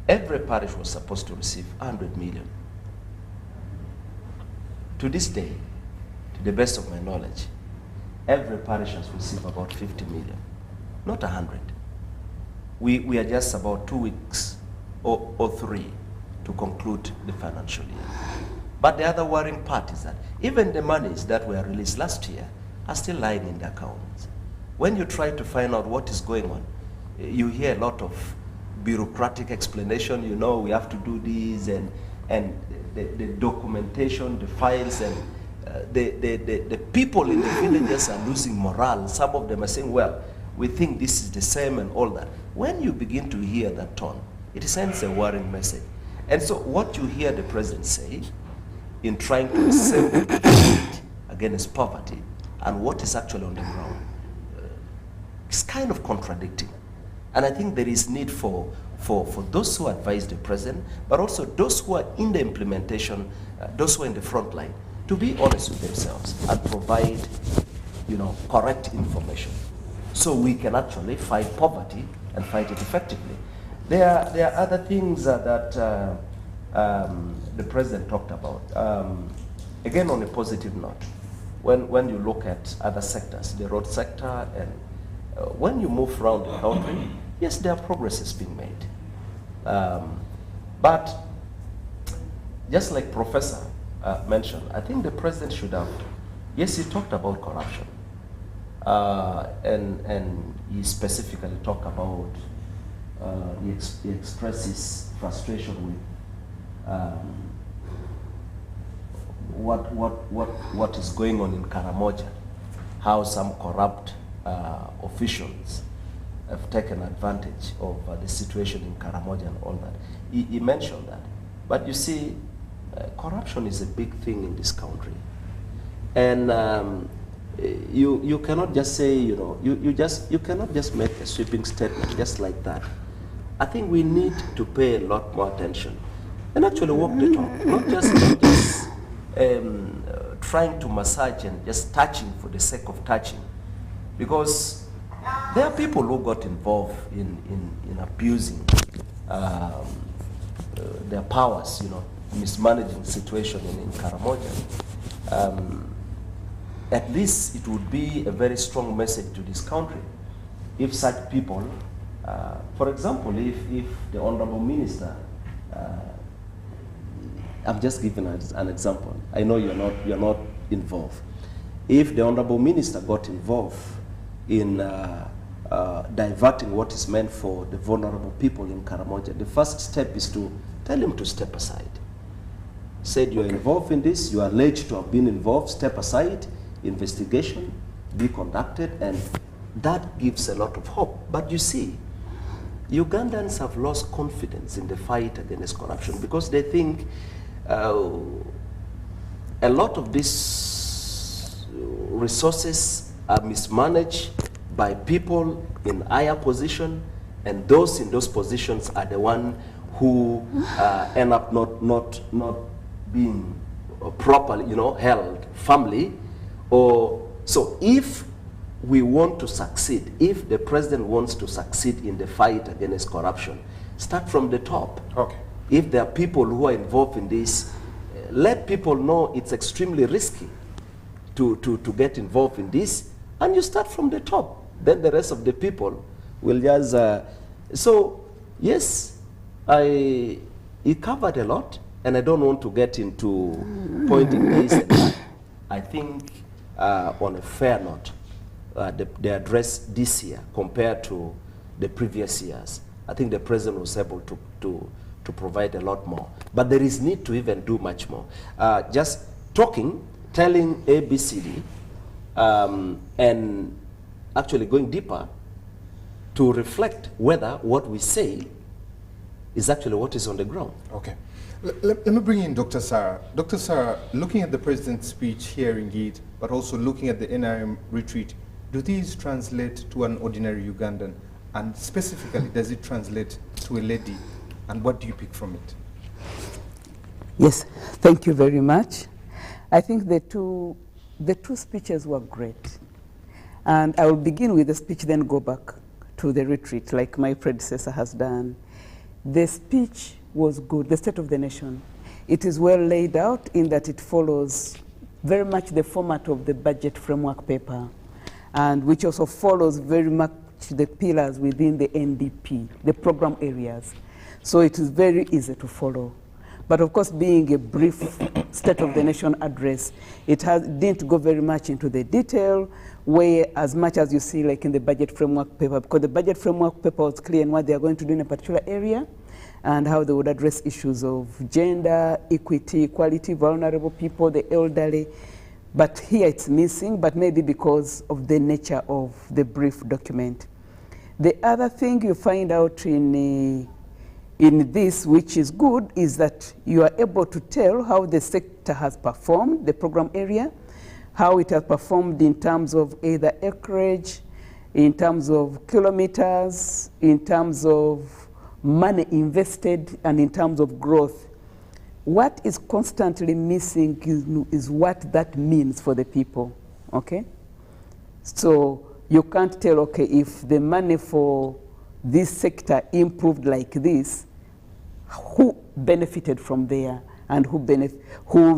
every parish was supposed to receive 100 million. To this day, to the best of my knowledge, every parish has received about 50 million, not 100. We are just about 2 weeks or 3 to conclude the financial year. But the other worrying part is that even the monies that were released last year are still lying in the accounts. When you try to find out what is going on, you hear a lot of bureaucratic explanation, you know, we have to do this, and the documentation, the files, and the people in the villages are losing morale. Some of them are saying, well, we think this is the same and all that. When you begin to hear that tone, it sends a worrying message. And so what you hear the president say in trying to assemble the fight against poverty and what is actually on the ground is kind of contradicting. And I think there is need for those who advise the president, but also those who are in the implementation, those who are in the front line, to be honest with themselves and provide, you know, correct information, so we can actually fight poverty and fight it effectively. There are other things that the president talked about. Again, on a positive note, when you look at other sectors, the road sector, and when you move around the country, yes, there are progresses being made. But just like Professor mentioned, I think the president should have, yes, he talked about corruption. And he specifically talked about, he expressed his frustration with what is going on in Karamoja, how some corrupt officials have taken advantage of the situation in Karamoja and all that. He mentioned that. But you see, corruption is a big thing in this country. And you cannot just say, you know, you cannot just make a sweeping statement just like that. I think we need to pay a lot more attention and actually walk the talk, not just trying to massage and just touching for the sake of touching. Because there are people who got involved in abusing their powers, you know, mismanaging situation in Karamoja. At least it would be a very strong message to this country if such people, for example, if the Honorable Minister, I'm just giving an example. I know you're not involved. If the Honorable Minister got involved in diverting what is meant for the vulnerable people in Karamoja, the first step is to tell him to step aside. Said you're involved in this, you are alleged to have been involved, step aside, investigation be conducted, and that gives a lot of hope. But you see, Ugandans have lost confidence in the fight against corruption because they think a lot of these resources are mismanaged by people in higher position, and those in those positions are the one who end up not being properly, you know, held firmly. Or so if we want to succeed, if the president wants to succeed in the fight against corruption, start from the top. Okay. If there are people who are involved in this, let people know it's extremely risky to get involved in this, and you start from the top. Then the rest of the people will just, so yes, he covered a lot, and I don't want to get into pointing this and that. I think on a fair note, the address this year compared to the previous years, I think the president was able to provide a lot more. But there is need to even do much more. Just talking, telling ABCD, and actually going deeper to reflect whether what we say is actually what is on the ground. Okay. Let me bring in Dr. Sarah. Dr. Sarah, looking at the president's speech, hearing it, but also looking at the NRM retreat, do these translate to an ordinary Ugandan? And specifically, does it translate to a lady? And what do you pick from it? Yes, thank you very much. I think the two speeches were great. And I will begin with the speech, then go back to the retreat, like my predecessor has done. The speech was good, the State of the Nation. It is well laid out in that it follows very much the format of the budget framework paper, and which also follows very much the pillars within the NDP, the program areas. So it is very easy to follow. But of course, being a brief State of the Nation address, it didn't go very much into the detail, where as much as you see like in the budget framework paper, because the budget framework paper was clear in what they are going to do in a particular area, and how they would address issues of gender, equity, equality, vulnerable people, the elderly. But here it's missing, but maybe because of the nature of the brief document. The other thing you find out in this, which is good, is that you are able to tell how the sector has performed, the program area, how it has performed in terms of either acreage, in terms of kilometers, in terms of money invested, and in terms of growth. What is constantly missing is what that means for the people, okay? So you can't tell, okay, if the money for this sector improved like this, who benefited from there and who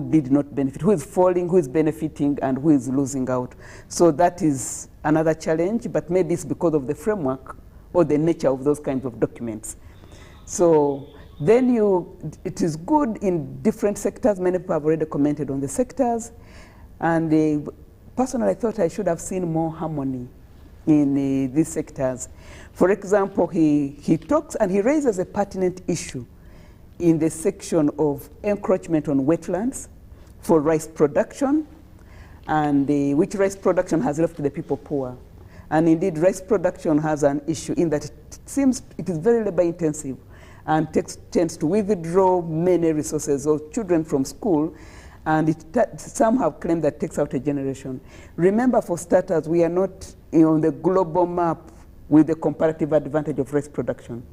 did not benefit, who is falling, who is benefiting, and who is losing out. So that is another challenge, but maybe it's because of the framework or the nature of those kinds of documents. So then it is good in different sectors. Many people have already commented on the sectors. And personally, I thought I should have seen more harmony in these sectors. For example, he talks and he raises a pertinent issue in the section of encroachment on wetlands for rice production, and which rice production has left the people poor. And indeed, rice production has an issue in that it seems it is very labor intensive and tends to withdraw many resources of children from school, and some have claimed that it takes out a generation. Remember, for starters, we are not on the global map with the comparative advantage of rice production.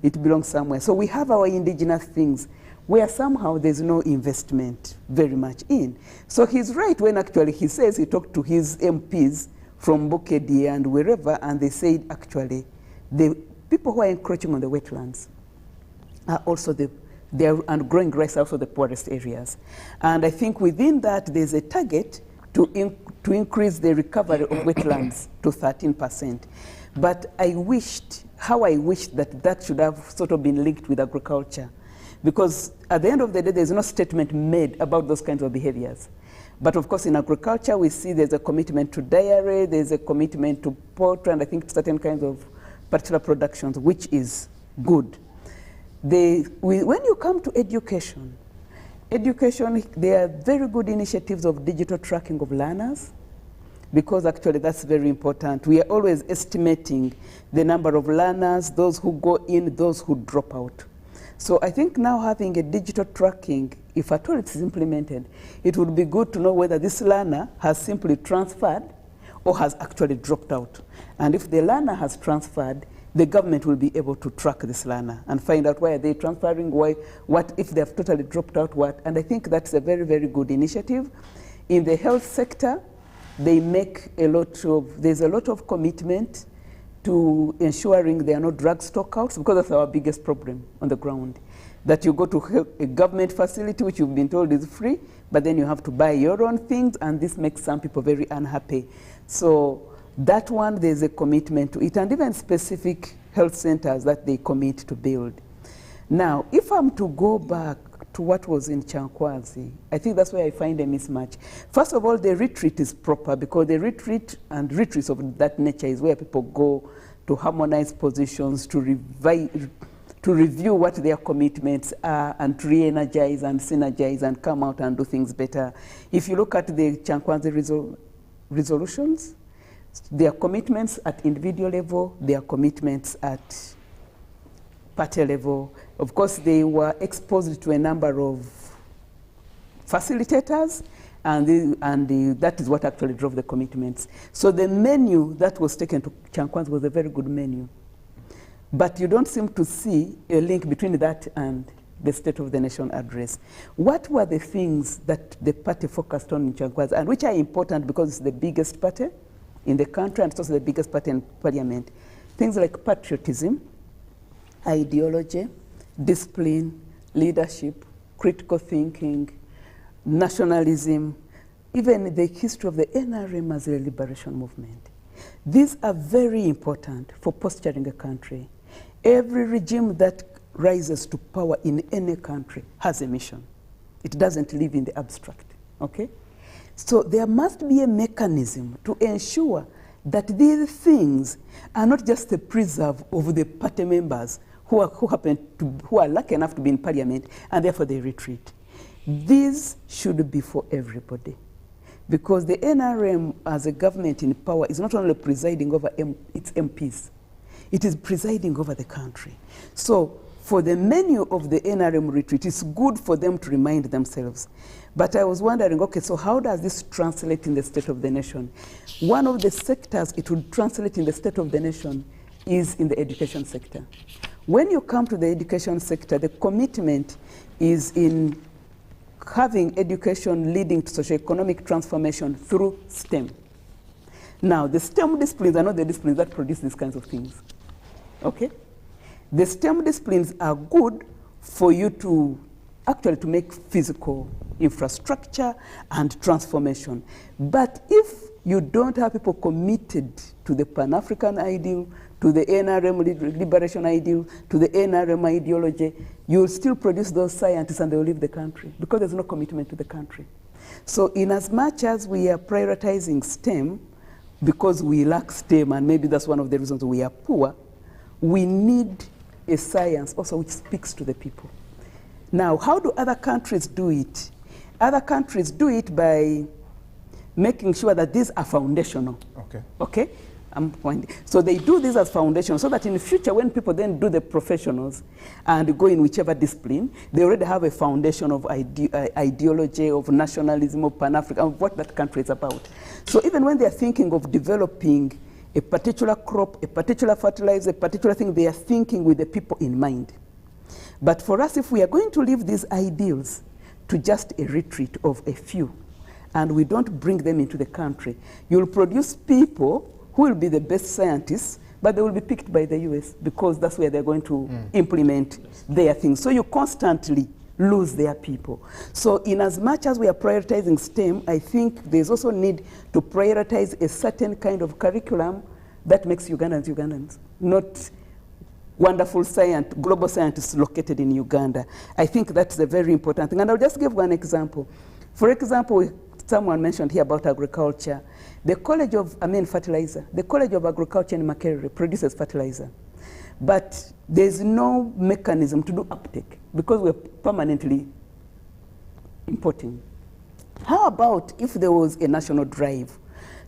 It belongs somewhere. So we have our indigenous things where somehow there's no investment very much in. So he's right when actually he says he talked to his MPs from Bukedi and wherever, and they said actually the people who are encroaching on the wetlands are also and growing grass are also the poorest areas. And I think within that there's a target to increase the recovery of wetlands to 13%. But I wished that should have sort of been linked with agriculture. Because at the end of the day, there's no statement made about those kinds of behaviors. But of course, in agriculture, we see there's a commitment to dairy, there's a commitment to poultry, and I think certain kinds of particular productions, which is good. When you come to education, there are very good initiatives of digital tracking of learners, because actually that's very important. We are always estimating the number of learners, those who go in, those who drop out. So I think now having a digital tracking, if at all it is implemented, it would be good to know whether this learner has simply transferred or has actually dropped out. And if the learner has transferred, the government will be able to track this learner and find out why are they transferring, what if they have totally dropped out, what. And I think that's a very, very good initiative. In the health sector, there's a lot of commitment to ensuring there are no drug stockouts, because that's our biggest problem on the ground. That you go to a government facility which you've been told is free, but then you have to buy your own things, and this makes some people very unhappy. So that one, there's a commitment to it, and even specific health centers that they commit to build. Now, if I'm to go back to what was in Chankwazi, I think that's where I find a mismatch. First of all, the retreat is proper, because the retreat and retreats of that nature is where people go to harmonize positions, to review what their commitments are, and to re-energize and synergize and come out and do things better. If you look at the Chankwazi resolutions, their commitments at individual level, their commitments at party level. Of course, they were exposed to a number of facilitators, and that is what actually drove the commitments. So the menu that was taken to Chankwanzi was a very good menu. But you don't seem to see a link between that and the State of the Nation address. What were the things that the party focused on in Chankwanzi, and which are important because it's the biggest party in the country and it's also the biggest party in parliament? Things like patriotism, ideology, discipline, leadership, critical thinking, nationalism, even the history of the NRM as a liberation movement. These are very important for posturing a country. Every regime that rises to power in any country has a mission. It doesn't live in the abstract, okay? So there must be a mechanism to ensure that these things are not just the preserve of the party members who are lucky enough to be in parliament, and therefore they retreat. These should be for everybody, because the NRM as a government in power is not only presiding over its MPs, it is presiding over the country. So for the menu of the NRM retreat, it's good for them to remind themselves. But I was wondering, okay, so how does this translate in the State of the Nation? One of the sectors it would translate in the State of the Nation is in the education sector. When you come to the education sector, the commitment is in having education leading to socioeconomic transformation through STEM. Now, the STEM disciplines are not the disciplines that produce these kinds of things, okay? The STEM disciplines are good for you to actually to make physical infrastructure and transformation. But if you don't have people committed to the Pan-African ideal, to the NRM liberation ideal, to the NRM ideology, you'll still produce those scientists and they'll leave the country because there's no commitment to the country. So in as much as we are prioritizing STEM, because we lack STEM, and maybe that's one of the reasons we are poor, we need a science also which speaks to the people. Now, how do other countries do it? Other countries do it by making sure that these are foundational. Okay. Okay? So they do this as foundation, so that in the future, when people then do the professionals and go in whichever discipline, they already have a foundation of ideology, of nationalism, of Pan-African, of what that country is about. So even when they're thinking of developing a particular crop, a particular fertilizer, a particular thing, they are thinking with the people in mind. But for us, if we are going to leave these ideals to just a retreat of a few, and we don't bring them into the country, you'll produce people who will be the best scientists, but they will be picked by the US because that's where they're going to implement their things. So you constantly lose their people. So in as much as we are prioritizing STEM, I think there's also need to prioritize a certain kind of curriculum that makes Ugandans Ugandans, not wonderful global scientists located in Uganda. I think that's a very important thing. And I'll just give one example. For example, someone mentioned here about agriculture. The College of, fertilizer. The College of Agriculture in Makerere produces fertilizer. But there's no mechanism to do uptake because we're permanently importing. How about if there was a national drive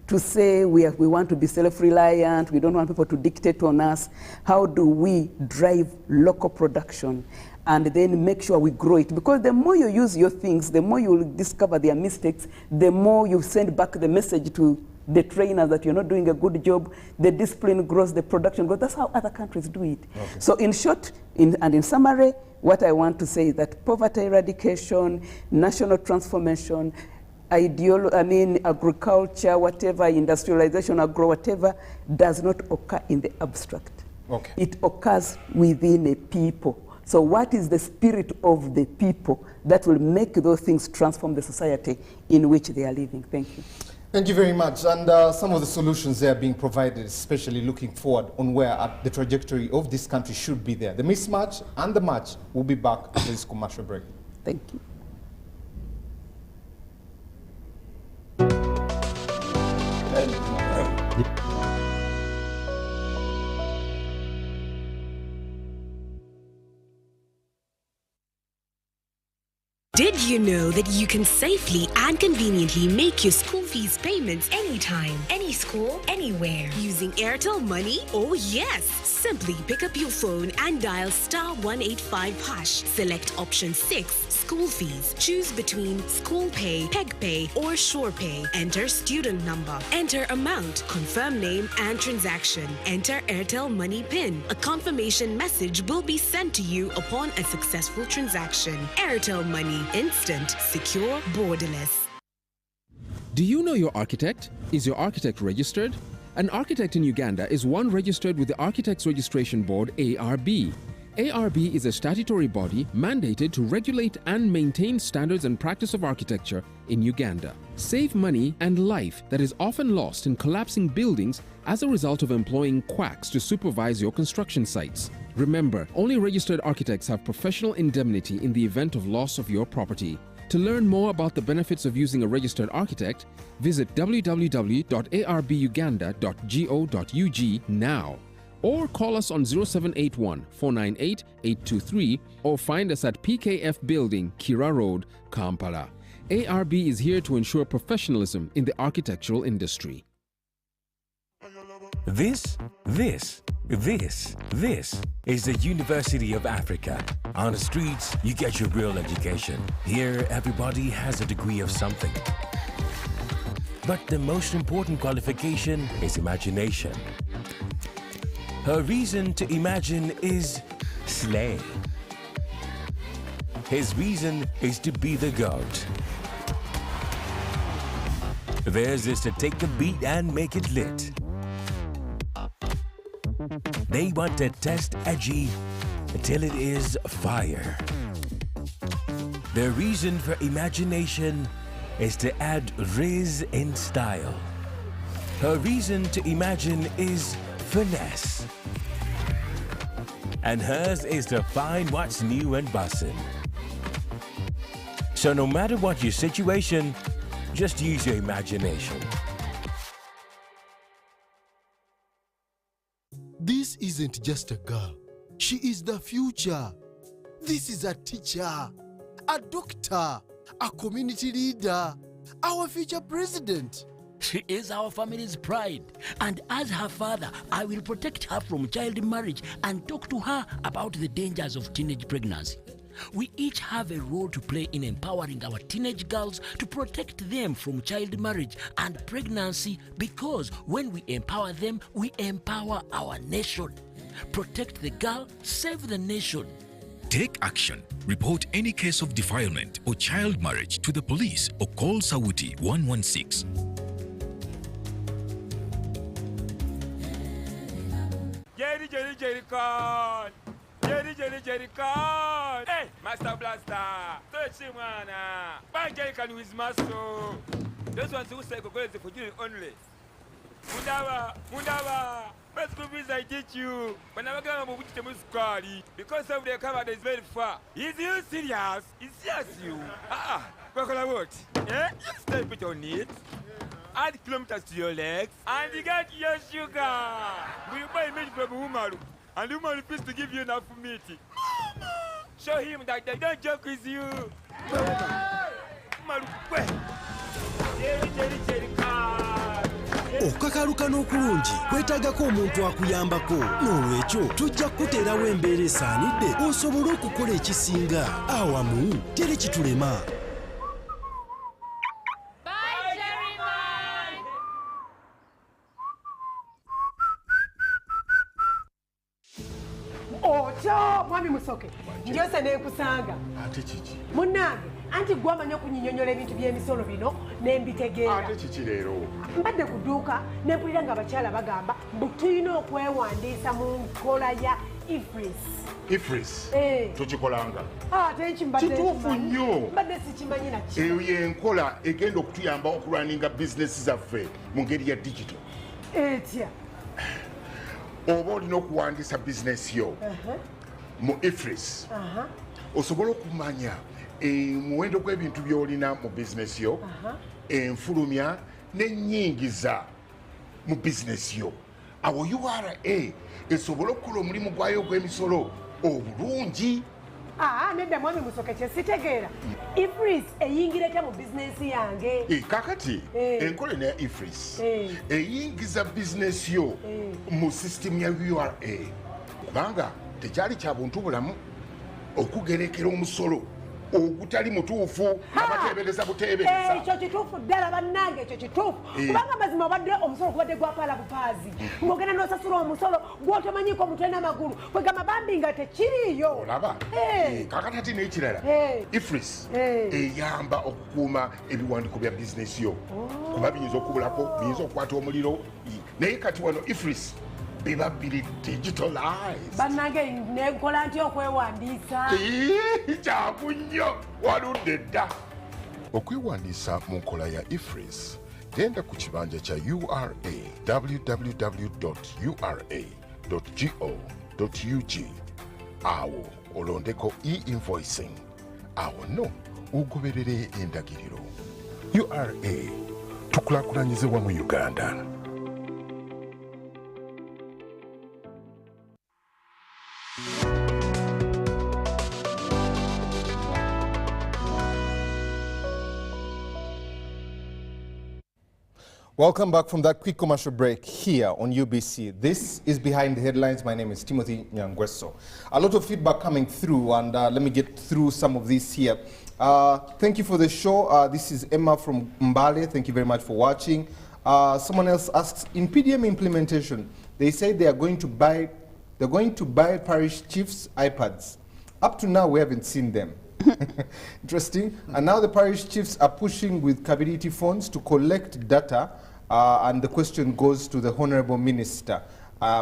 to say we want to be self-reliant, we don't want people to dictate on us? How do we drive local production and then make sure we grow it? Because the more you use your things, the more you will discover their mistakes, the more you send back the message to the trainers that you're not doing a good job, the discipline grows, the production grows. That's how other countries do it. Okay. So in short, and in summary, what I want to say is that poverty eradication, national transformation, agriculture, whatever, industrialization, agro, whatever, does not occur in the abstract. Okay. It occurs within a people. So what is the spirit of the people that will make those things transform the society in which they are living? Thank you. Thank you very much. And some of the solutions there being provided, especially looking forward on where the trajectory of this country should be there. The mismatch and the match will be back after this commercial break. Thank you. Did you know that you can safely and conveniently make your school fees payments anytime, any school, anywhere using Airtel Money? Oh yes! Simply pick up your phone and dial *185#. Select option 6, school fees. Choose between school pay, peg pay, or shore pay. Enter student number. Enter amount, confirm name and transaction. Enter Airtel Money PIN. A confirmation message will be sent to you upon a successful transaction. Airtel Money. Instant, secure, borderless. Do you know your architect? Is your architect registered? An architect in Uganda is one registered with the Architects Registration Board, ARB. ARB is a statutory body mandated to regulate and maintain standards and practice of architecture in Uganda. Save money and life that is often lost in collapsing buildings as a result of employing quacks to supervise your construction sites. Remember, only registered architects have professional indemnity in the event of loss of your property. To learn more about the benefits of using a registered architect, visit www.arbuganda.go.ug now. Or call us on 0781 498 823 or find us at PKF Building, Kira Road, Kampala. ARB is here to ensure professionalism in the architectural industry. This is the University of Africa. On the streets, you get your real education. Here, everybody has a degree of something. But the most important qualification is imagination. Her reason to imagine is slay. His reason is to be the GOAT. Theirs is to take the beat and make it lit. They want to test edgy until it is fire. Their reason for imagination is to add riz in style. Her reason to imagine is finesse. And hers is to find what's new and bussin'. So no matter what your situation, just use your imagination. This isn't just a girl. She is the future. This is a teacher, a doctor, a community leader, our future president. She is our family's pride. And as her father, I will protect her from child marriage and talk to her about the dangers of teenage pregnancy. We each have a role to play in empowering our teenage girls to protect them from child marriage and pregnancy, because when we empower them, we empower our nation. Protect the girl, save the nation. Take action. Report any case of defilement or child marriage to the police or call Sauti 116. Jerry Con! Jerry Con! Hey, Master Blaster! Touch him, man! Bang Jerry Con with muscle! Those ones who say go for you only. Mundawa! Best group is I teach you. When I go to the Muscari, because of the cover is very far. Is you serious? It's serious you. What? Yeah? You step it on it. Add kilometers to your legs, and you get your sugar. We buy meat from Umaru, and Umaru refuse to give you enough meat. Show him that they don't joke with you. Umaru, Jerry, okukakaluka n'okulungi kwetaagako omuntu akuyambako n'olwekyo tujja kukuteerawo embeera esaanidde osobole okukola ekisinga awamu teri kitulema. Ocho mwami Musoke njose nekusanga ate kiki munnange anti gwamanya okunyinyonyola ebintu by'emisolo bino nembitegeera ate kiki leero mbadde ku dduuka nempulira nga abakyala bagamba mbu tulina okwewandiisa mu nkola ya ifris tukikolanga kituufu nnyo mbadde sikimanyi naki eyo yenkola egenda okutuyamba okulwaninga bizinesi zaffe mu ngeri ya digito etya oba olina okuwandiisa bizinesi yo mu ifris osobola okumanya omuwendo gw'ebintu by'olina mu bizinesi yo enfulumya n'ennyingiza mu bizinesi yo awo URA esobola okukola omulimu gwayo ogw'emisolo obulungi nedda mwami Musoke kyesitegeera ifris eyingireko mu bizinesi yange kakati enkola eno ya ifris eyingiza bizinesi yo mu sisitemu ya URA kubanga tekyali kya buntu bulamu okugerekera omusolo ogutali mutuufu abateebereza buteebereza ekyo kituufu ddala bannange ekyo kituufu kubanga mazima obadde omusolo gubadde gwapaala bupaazi ng'ogenda n'osasula omusolo gw'otomanyiko omutwe n'amagulu kwegamba bambi nga tekiriiyo olaba kakati ati n'ekirala ifris eyamba okukuuma ebiwandiiko bya bizinesi yo kuba biyinza okubulako biyinza okukwata omuliro naye kati wano ifris biba biri digitalized bannange nenkola ntya okwewandiisa kyangu nnyo waludde dda okwewandiisa mu nkola ya ifris genda ku kibanja kya URA www.ura.go.ug awo olondeko e-invoicing awo no ogoberere endagiriro URA tukulaakulanyize wamu Uganda. Welcome back from that quick commercial break here on UBC. This is Behind the Headlines. My name is Timothy Nyangweso. A lot of feedback coming through, and let me get through some of these here. Thank you for the show. This is Emma from Mbale. Thank you very much for watching. Someone else asks, in PDM implementation, they say they're going to buy parish chiefs iPads. Up to now, we haven't seen them. Interesting. And now the parish chiefs are pushing with capability phones to collect data, and the question goes to the Honorable Minister,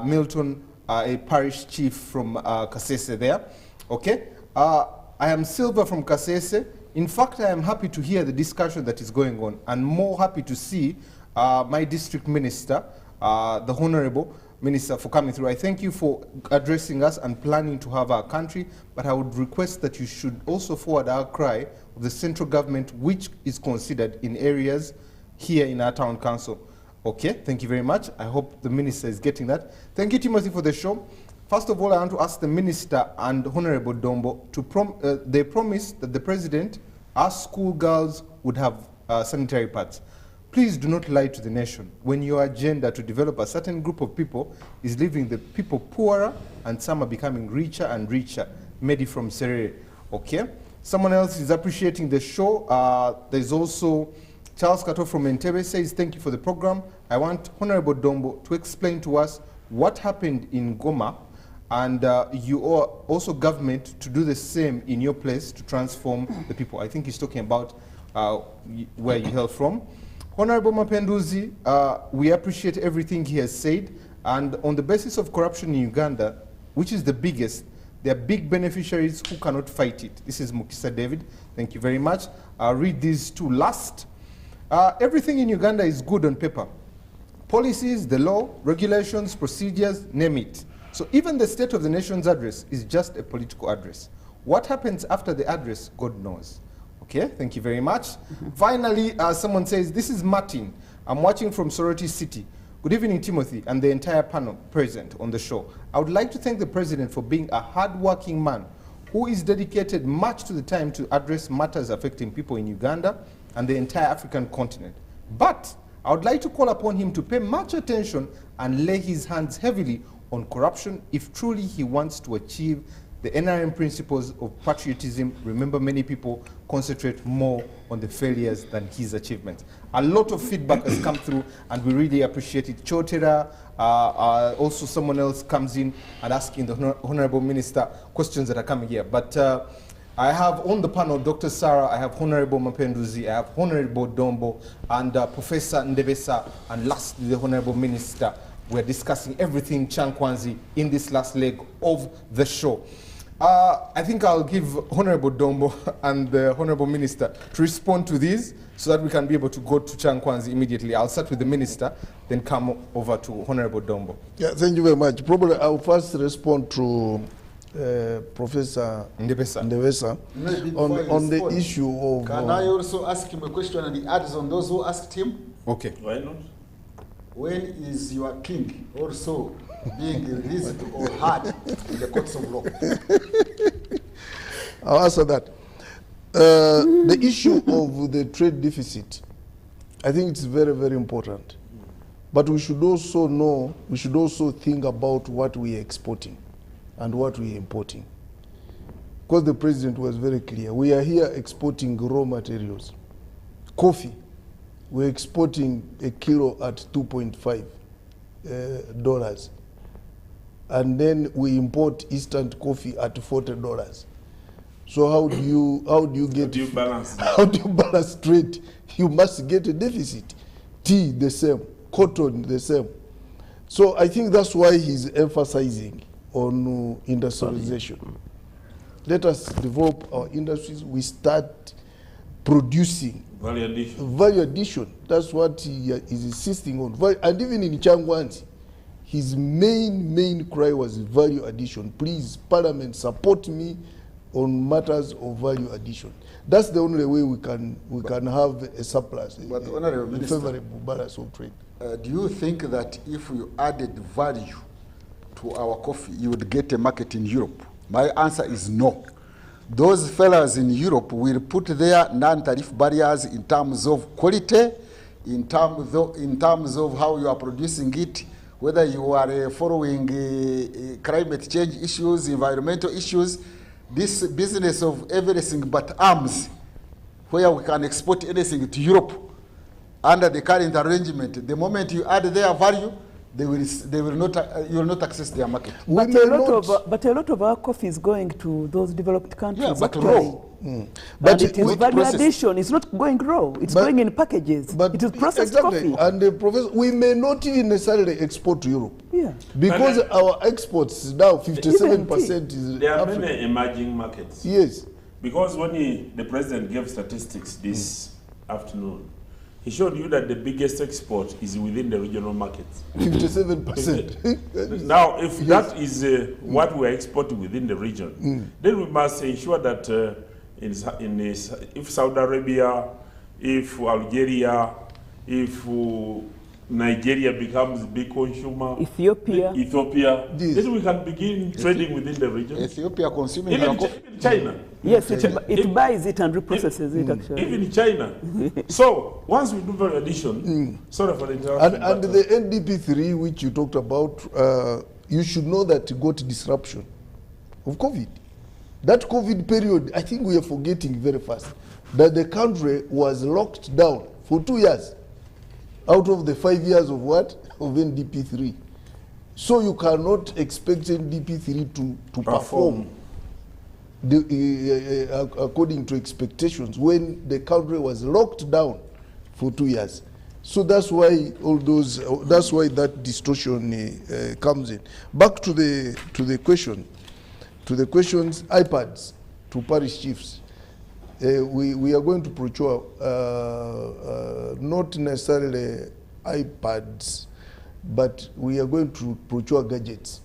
Milton, a parish chief from Kasese there. Okay. I am Silva from Kasese. In fact, I am happy to hear the discussion that is going on, and more happy to see my district minister, the Honorable Minister, for coming through. I thank you for addressing us and planning to have our country, but I would request that you should also forward our cry of the central government, which is considered in areas here in our town council. Okay, thank you very much. I hope the minister is getting that. Thank you, Timothy, for the show. First of all, I want to ask the minister and Honorable Dombo to they promised that the president, our school girls would have sanitary pads. Please do not lie to the nation when your agenda to develop a certain group of people is leaving the people poorer and some are becoming richer and richer. Medi from Serere. Okay. Someone else is appreciating the show. There's also Charles Kato from Entebbe says, thank you for the program. I want Honorable Dombo to explain to us what happened in Goma and you are also government to do the same in your place to transform the people. I think he's talking about where you hail from. Honorable Mapenduzi, we appreciate everything he has said, and on the basis of corruption in Uganda, which is the biggest, there are big beneficiaries who cannot fight it. This is Mukisa David. Thank you very much. I'll read these two last. Everything in Uganda is good on paper. Policies, the law, regulations, procedures, name it. So even the State of the Nation's address is just a political address. What happens after the address, God knows. Okay, thank you very much. Finally, someone says, this is Martin. I'm watching from Sorority City. Good evening, Timothy, and the entire panel present on the show. I would like to thank the President for being a hard-working man who is dedicated much to the time to address matters affecting people in Uganda and the entire African continent. But I would like to call upon him to pay much attention and lay his hands heavily on corruption if truly he wants to achieve the NRM principles of patriotism. Remember, many people concentrate more on the failures than his achievements. A lot of feedback has come through, and we really appreciate it. Chotera, also someone else comes in and asking the Honorable Minister questions that are coming here. But I have on the panel Dr. Sarah, I have Honorable Mapenduzi, I have Honorable Dombo, and Professor Ndebesa, and lastly the Honorable Minister. We're discussing everything Chankwanzi in this last leg of the show. I think I'll give Honorable Dombo and the Honorable Minister to respond to these so that we can be able to go to Chankwanzi immediately. I'll start with the Minister, then come over to Honorable Dombo. Yeah, thank you very much. Probably I'll first respond to Professor Ndebesa on the issue of... Can I also ask him a question and he adds on those who asked him? Okay. Why not? When is your king also being released or hard in the courts of law? I'll answer that. The issue of the trade deficit, I think it's very, very important. But we should also know, we should also think about what we are exporting and what we are importing. Because the president was very clear. We are here exporting raw materials. Coffee, we're exporting a kilo at $2.5. And then we import instant coffee at $40. So how do you balance trade? You must get a deficit. Tea the same, cotton the same. So I think that's why he's emphasizing on industrialization. Let us develop our industries. We start producing value addition. Value addition. That's what he is insisting on. And even in Changwanzi, his main cry was value addition. Please, Parliament, support me on matters of value addition. That's the only way we can have a surplus, a favorable balance of trade. Do you think that if we added value to our coffee, you would get a market in Europe? My answer is no. Those fellas in Europe will put their non-tariff barriers in terms of quality, in terms of how you are producing it, whether you are following climate change issues, environmental issues, this business of everything but arms, where we can export anything to Europe under the current arrangement. The moment you add their value, you will not access their market. But a lot of our coffee is going to those developed countries. Yeah, but raw. But it is value addition. It's not going raw. It's going in packages. But it is processed coffee. And Professor, we may not even necessarily export to Europe. Yeah. Because our exports now 57% is. There are many emerging markets. Yes. Because when the president gave statistics this afternoon, he showed you that the biggest export is within the regional markets. 57%. Now, if that is what we are exporting within the region, then we must ensure that if Saudi Arabia, if Algeria, if Nigeria becomes a big consumer, Ethiopia, then we can begin trading within the region. Ethiopia consuming even China. Yes, it buys it and reprocesses it actually. Even China. So once we do value addition, sorry for the interruption. And the NDP3 which you talked about, you should know that it got disruption of COVID. That COVID period, I think we are forgetting very fast, that the country was locked down for 2 years out of the 5 years of what? Of NDP3. So you cannot expect NDP3 to perform according to expectations when the country was locked down for 2 years. So that's why all those, that's why that distortion comes in. Back to the questions, iPads to parish chiefs. We are going to procure not necessarily iPads, but we are going to procure gadgets.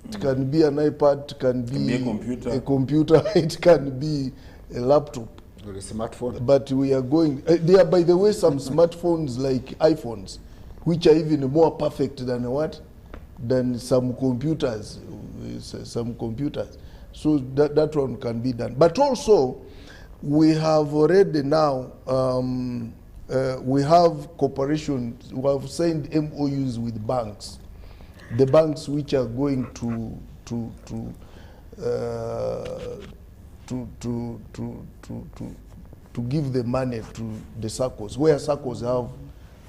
It can be an iPad, it can be a computer, it can be a laptop. Or a smartphone. But we are going, there are, by the way, some smartphones like iPhones, which are even more perfect than what? Than some computers. So that one can be done. But also, we have already now, we have cooperation, we have signed MOUs with banks. The banks which are going to give the money to the SACCOs, where SACCOs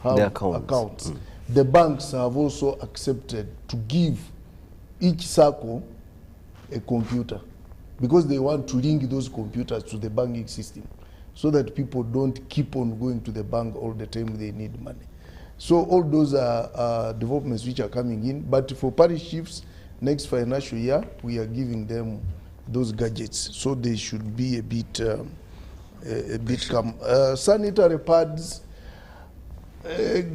have accounts. Mm. The banks have also accepted to give each SACCO a computer, because they want to link those computers to the banking system, so that people don't keep on going to the bank all the time they need money. So all those are developments which are coming in. But for parish chiefs, next financial year, we are giving them those gadgets, so they should be a bit calm. Sanitary pads.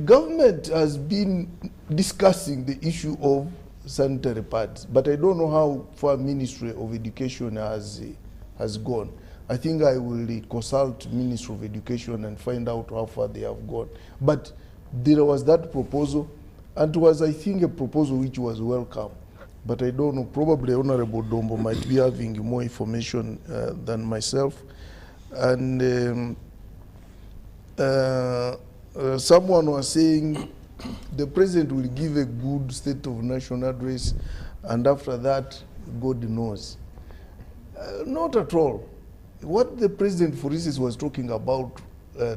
Government has been discussing the issue of sanitary pads, but I don't know how far Ministry of Education has gone. I think I will consult Ministry of Education and find out how far they have gone. But there was that proposal, and it was, I think, a proposal which was welcome. But I don't know, probably Honorable Dombo might be having more information than myself. And someone was saying the president will give a good State of Nation address, and after that, God knows. Not at all. What the president, for instance, was talking about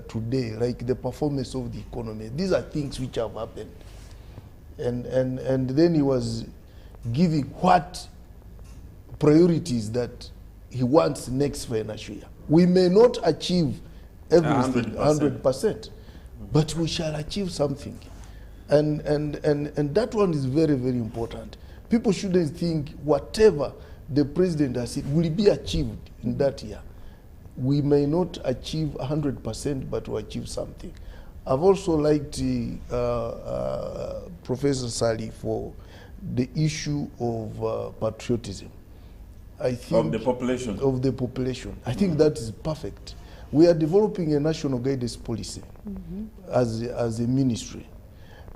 today, like the performance of the economy, these are things which have happened. And then he was giving what priorities that he wants next financial year. We may not achieve everything 100%, but we shall achieve something. And that one is very, very important. People shouldn't think whatever the president has said will be achieved in that year. We may not achieve 100%, but we achieve something. I've also liked Professor Sali for the issue of patriotism. I think of the population. Of the population. I think that is perfect. We are developing a national guidance policy as a ministry.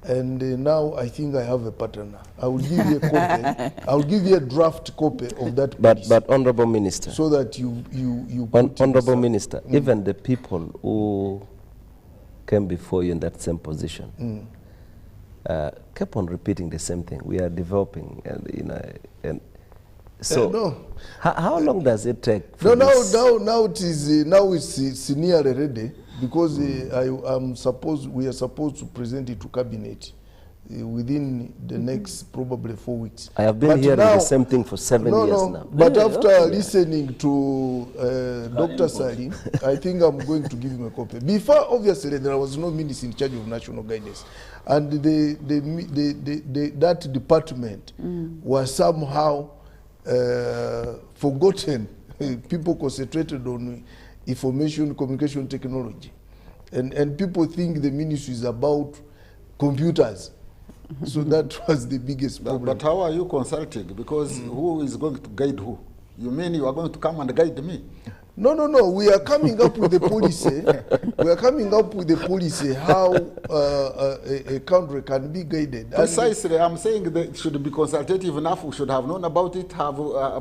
And now I think I have a partner. I will give you a copy. I will give you a draft copy of that policy. But Honorable Minister. So that you Honorable Minister, even the people who came before you in that same position kept on repeating the same thing. We are developing, and so no. How long does it take? No, now it's nearly ready, because we are supposed to present it to cabinet within the next probably 4 weeks. I have been hearing the same thing for 7 years now. But after listening to Dr. Sali, I think I'm going to give him a copy. Before, obviously, there was no minister in charge of national guidance, and that department was somehow forgotten. People concentrated on information communication technology, and people think the ministry is about computers. So that was the biggest problem. But how are you consulting? Because who is going to guide who? You mean you are going to come and guide me? No. We are coming up with a policy. We are coming up with a policy how a country can be guided. Precisely. I'm saying that it should be consultative enough. We should have known about it, have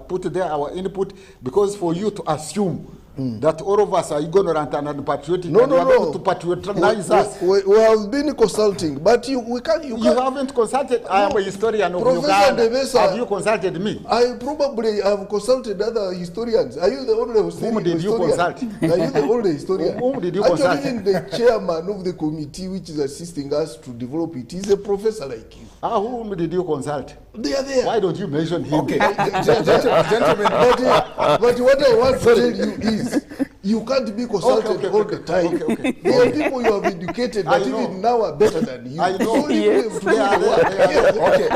put there our input, because for you to assume that all of us are ignorant and unpatriotic. No, and no, you are no. going to patronize us. We have been consulting, but we can't. You haven't consulted. I am a historian of Professor Uganda. Devesa, Have you consulted me? I probably have consulted other historians. Are you the only historian? Whom did you consult? Are you the only historian? Whom did you Actually, consult? even the chairman of the committee which is assisting us to develop it is a professor like you. Whom did you consult? They are there. Why don't you mention him? Okay, gentlemen. But what I want to tell you is, you can't be consulted all the time. There are people you have educated that even now are better than you. I know. So leave them to do the work. Okay.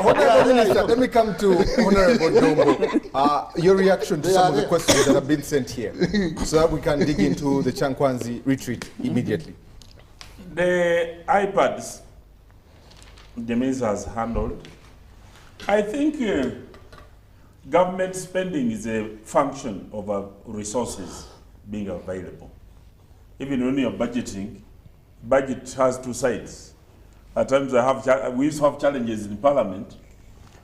Honorable Minister, let me come to Honorable Dombo. Your reaction to some of the questions that have been sent here, so that we can dig into the Chankwanzi retreat immediately. The iPads the minister has handled, I think government spending is a function of resources being available. Even when you're budgeting, budget has two sides. At times we used to have challenges in Parliament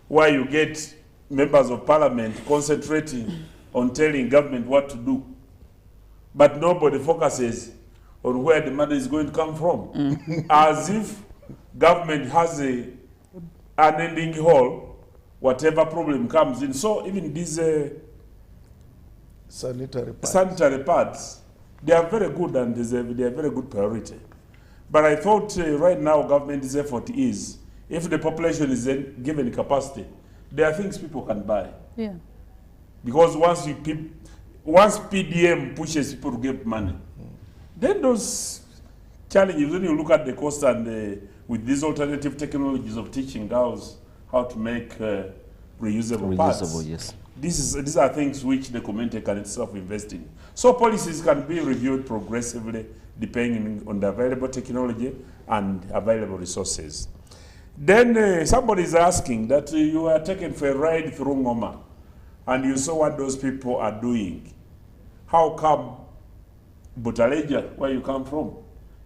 where you get members of Parliament concentrating on telling government what to do, but nobody focuses on where the money is going to come from. As if government has an unending hole, whatever problem comes in. So even these sanitary pads, they are very good and they are very good priority. But I thought right now government's effort is, if the population is given capacity, there are things people can buy. Yeah. Because once PDM pushes people to give money, then those challenges, when you look at the cost and with these alternative technologies of teaching girls how to make reusable parts, yes. These are things which the community can itself invest in. So policies can be reviewed progressively depending on the available technology and available resources. Then somebody is asking that you are taken for a ride through Ngoma and you saw what those people are doing. How come Butaleja, where you come from,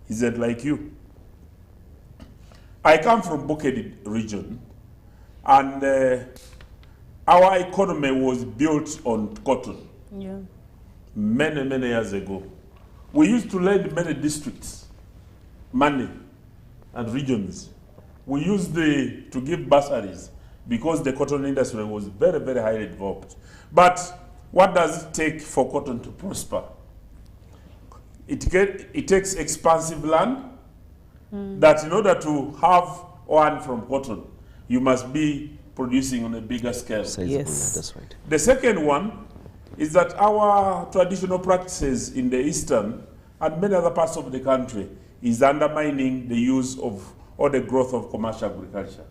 is it like you? I come from Bukedi region, and our economy was built on cotton. Yeah. Many years ago. We used to lend many districts money and regions. We used to give bursaries because the cotton industry was very highly developed. But what does it take for cotton to prosper? It takes expansive land that in order to have one from cotton, you must be producing on a bigger scale. Yes, that's right. The second one is that our traditional practices in the eastern and many other parts of the country is undermining the use of or the growth of commercial agriculture.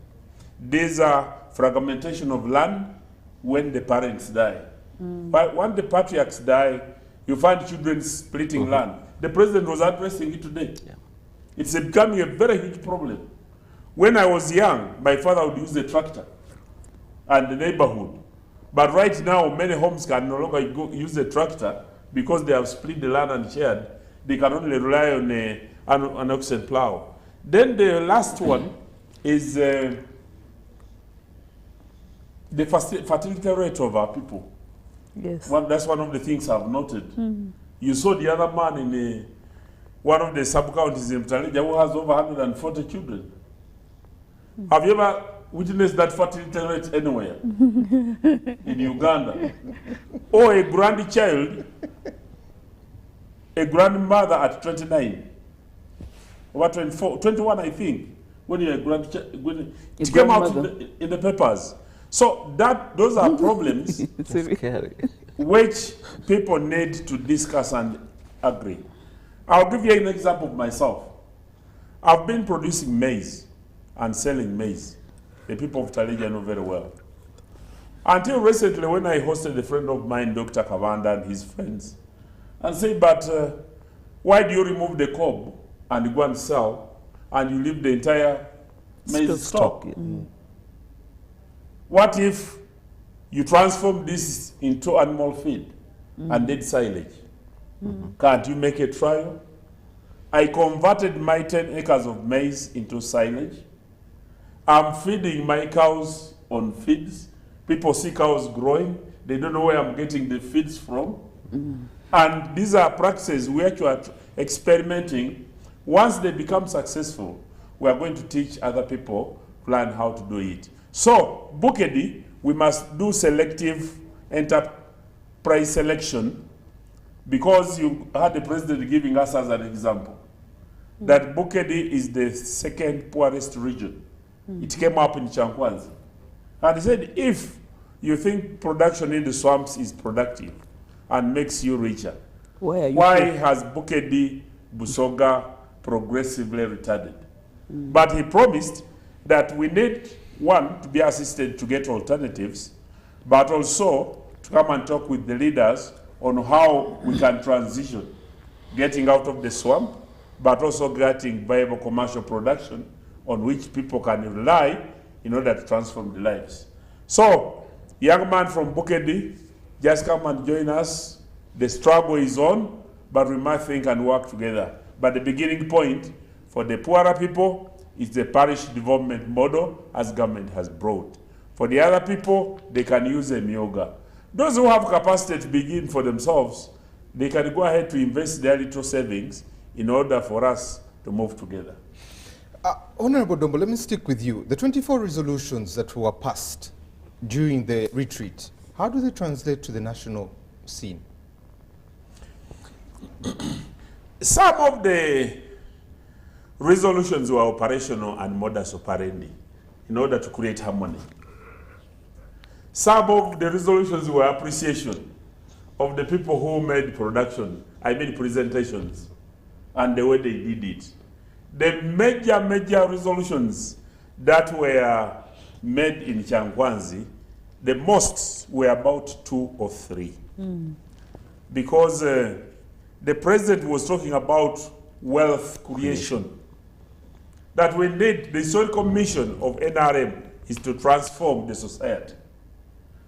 These are fragmentation of land when the parents die. But when the patriarchs die, you find children splitting land. The president was addressing it today. Yeah. It's becoming a very huge problem. When I was young, my father would use the tractor and the neighborhood. But right now, many homes can no longer use the tractor because they have split the land and shared. They can only rely on an oxen plow. Then the last one is the fertility rate of our people. Yes. That's one of the things I've noted. You saw the other man in one of the sub-counties in Mtaleja who has over 140 children. Have you ever witnessed that fertility rate anywhere? In Uganda? Or a grandchild, a grandmother at 29, over 24, 21 I think, when you're a grandchild, it came out in the papers. So those are problems which people need to discuss and agree. I'll give you an example of myself. I've been producing maize and selling maize. The people of Taleja know very well. Until recently when I hosted a friend of mine, Dr. Kavanda and his friends, and said, but why do you remove the cob and go and sell and you leave the entire maize stock? What if you transform this into animal feed and dead silage? Can't you make a trial? I converted my 10 acres of maize into silage. I'm feeding my cows on feeds. People see cows growing. They don't know where I'm getting the feeds from. And these are practices we actually are experimenting. Once they become successful, we are going to teach other people to learn how to do it. So, Bukedi, we must do selective enterprise selection, because you had the president giving us as an example that Bukedi is the second poorest region. It came up in Chankwanzi. And he said, if you think production in the swamps is productive and makes you richer, why has Bukedi, Busoga progressively retarded? But he promised that we need, one, to be assisted to get alternatives, but also to come and talk with the leaders on how we can transition, getting out of the swamp, but also getting viable commercial production on which people can rely in order to transform their lives. So, young man from Bukedi, just come and join us. The struggle is on, but we must think and work together. But the beginning point for the poorer people is the parish development model as government has brought. For the other people, they can use a myoga. Those who have capacity to begin for themselves, they can go ahead to invest their little savings in order for us to move together. Honorable Dombo, let me stick with you. The 24 resolutions that were passed during the retreat, how do they translate to the national scene? Some of the resolutions were operational and modus operandi in order to create harmony. Some of the resolutions were appreciation of the people who made presentations and the way they did it. The major resolutions that were made in Chankwanzi, the most were about 2 or 3. Because the president was talking about wealth creation. That we need, the sole commission of NRM is to transform the society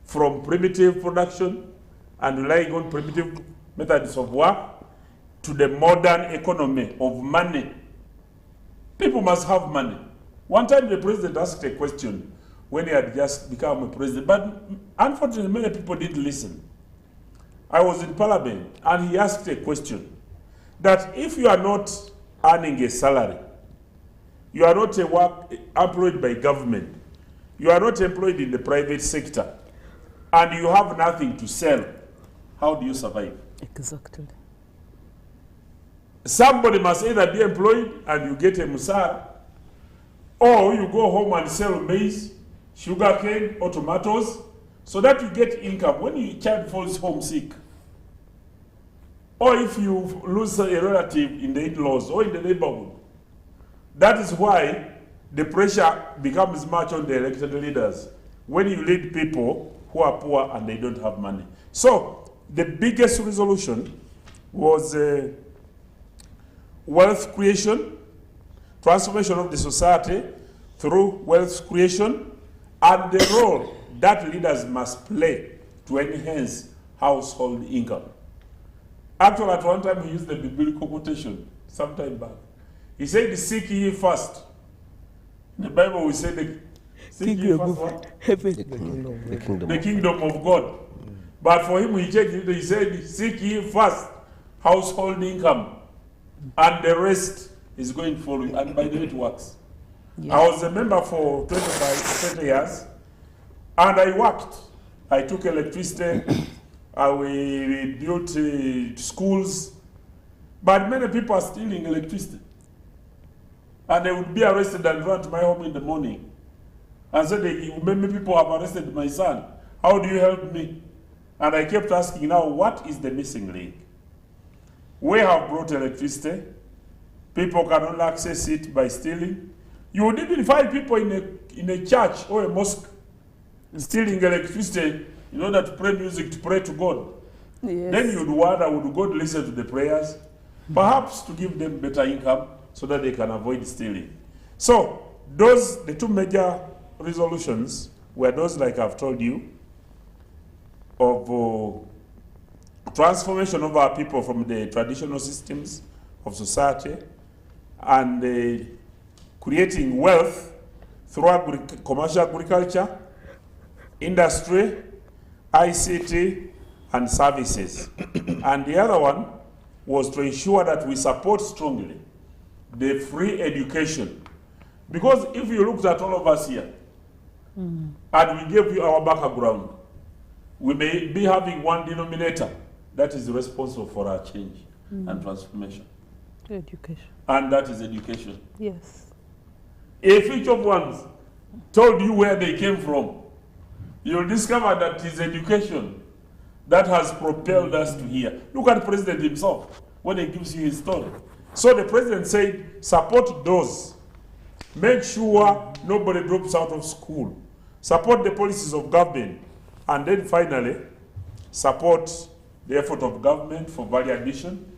from primitive production and relying on primitive methods of work to the modern economy of money. People must have money. One time the president asked a question when he had just become a president, but unfortunately many people didn't listen. I was in parliament and he asked a question that if you are not earning a salary, you are not employed by government, you are not employed in the private sector, and you have nothing to sell, how do you survive? Exactly. Somebody must either be employed and you get a musara, or you go home and sell maize, sugarcane, or tomatoes, so that you get income when your child falls homesick. Or if you lose a relative in the in-laws or in the neighborhood. That is why the pressure becomes much on the elected leaders when you lead people who are poor and they don't have money. So the biggest resolution was wealth creation, transformation of the society through wealth creation, and the role that leaders must play to enhance household income. Actually, at one time he used the biblical quotation sometime back. He said, "Seek ye first." In the Bible we say, "Seek ye first what? The kingdom of God." But for him, he changed it. He said, "Seek ye first household income, and the rest is going to follow." And by the way, it works. Yes. I was a member for 20 years, and I worked. I took electricity, we built schools, but many people are stealing electricity. And they would be arrested and run to my home in the morning and said, many people have arrested my son. How do you help me? And I kept asking, now, what is the missing link? We have brought electricity. People can only access it by stealing. You would even find people in a church or a mosque stealing electricity in order to play music, to pray to God. Yes. Then you'd wonder, would God listen to the prayers? Perhaps to give them better income so that they can avoid stealing. So the two major resolutions were those, like I've told you, of transformation of our people from the traditional systems of society and creating wealth through commercial agriculture, industry, ICT, and services. And the other one was to ensure that we support strongly the free education. Because if you looked at all of us here, and we gave you our background, we may be having one denominator that is responsible for our change and transformation. Education. And that is education. Yes. If each of us told you where they came from, you'll discover that it's education that has propelled us to here. Look at the president himself when he gives you his story. So the president said, support those. Make sure nobody drops out of school. Support the policies of government. And then finally, support the effort of government for value addition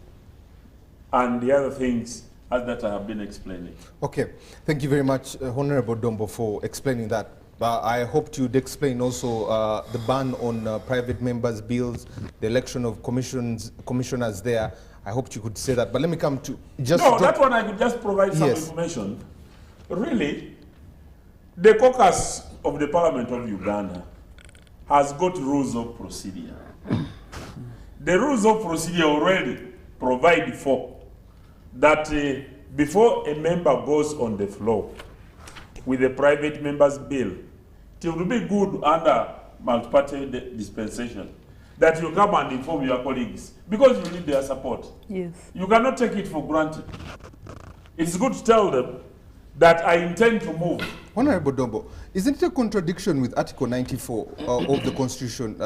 and the other things that I have been explaining. Okay, thank you very much, Honorable Dombo, for explaining that. I hoped you'd explain also the ban on private members' bills, the election of commissioners there. I hoped you could say that, but let me come to just... No, that one I could just provide some information. Really, the caucus of the Parliament of Uganda has got rules of procedure. The rules of procedure already provide for that before a member goes on the floor with a private member's bill, it would be good under multi-party dispensation that you come and inform your colleagues because you need their support. Yes. You cannot take it for granted. It's good to tell them that I intend to move. Honorable Dombo, isn't it a contradiction with Article 94 of the Constitution,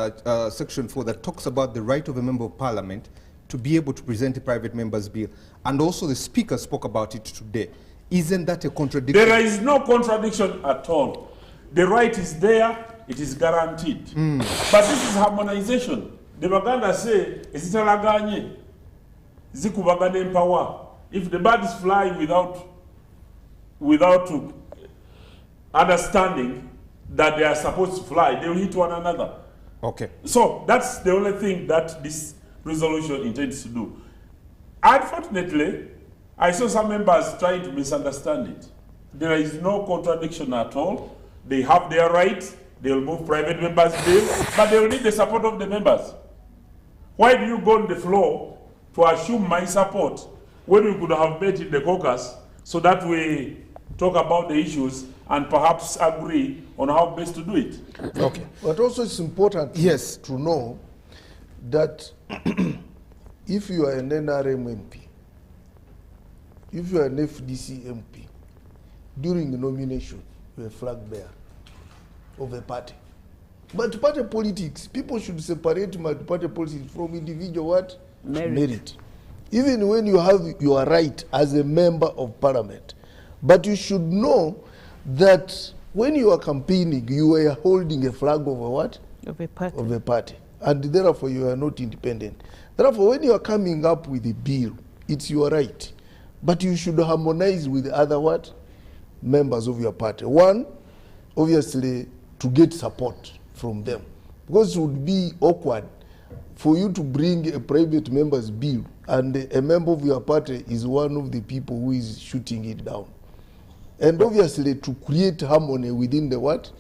Section 4, that talks about the right of a member of Parliament to be able to present a private member's bill? And also the Speaker spoke about it today. Isn't that a contradiction? There is no contradiction at all. The right is there, it is guaranteed. But this is harmonization. The Baganda say, "Isitalaganye, zikubagane empower." If the birds fly without understanding that they are supposed to fly, they will hit one another. Okay. So that's the only thing that this resolution intends to do. Unfortunately, I saw some members trying to misunderstand it. There is no contradiction at all. They have their right. They will move private members' bill, but they will need the support of the members. Why do you go on the floor to assume my support when we could have met in the caucus so that we talk about the issues and perhaps agree on how best to do it? Okay. But also it's important to know that if you are an NRM MP, if you are an FDC MP, during the nomination, you are a flag bearer of a party. But party politics, people should separate party politics from individual merit. Even when you have your right as a member of parliament. But you should know that when you are campaigning, you are holding a flag of a what? Of a party. Of a party. And therefore you are not independent. Therefore, when you are coming up with a bill, it's your right. But you should harmonize with the other what? Members of your party. One, obviously, to get support from them. Because it would be awkward for you to bring a private member's bill and a member of your party is one of the people who is shooting it down. And obviously to create harmony within the what?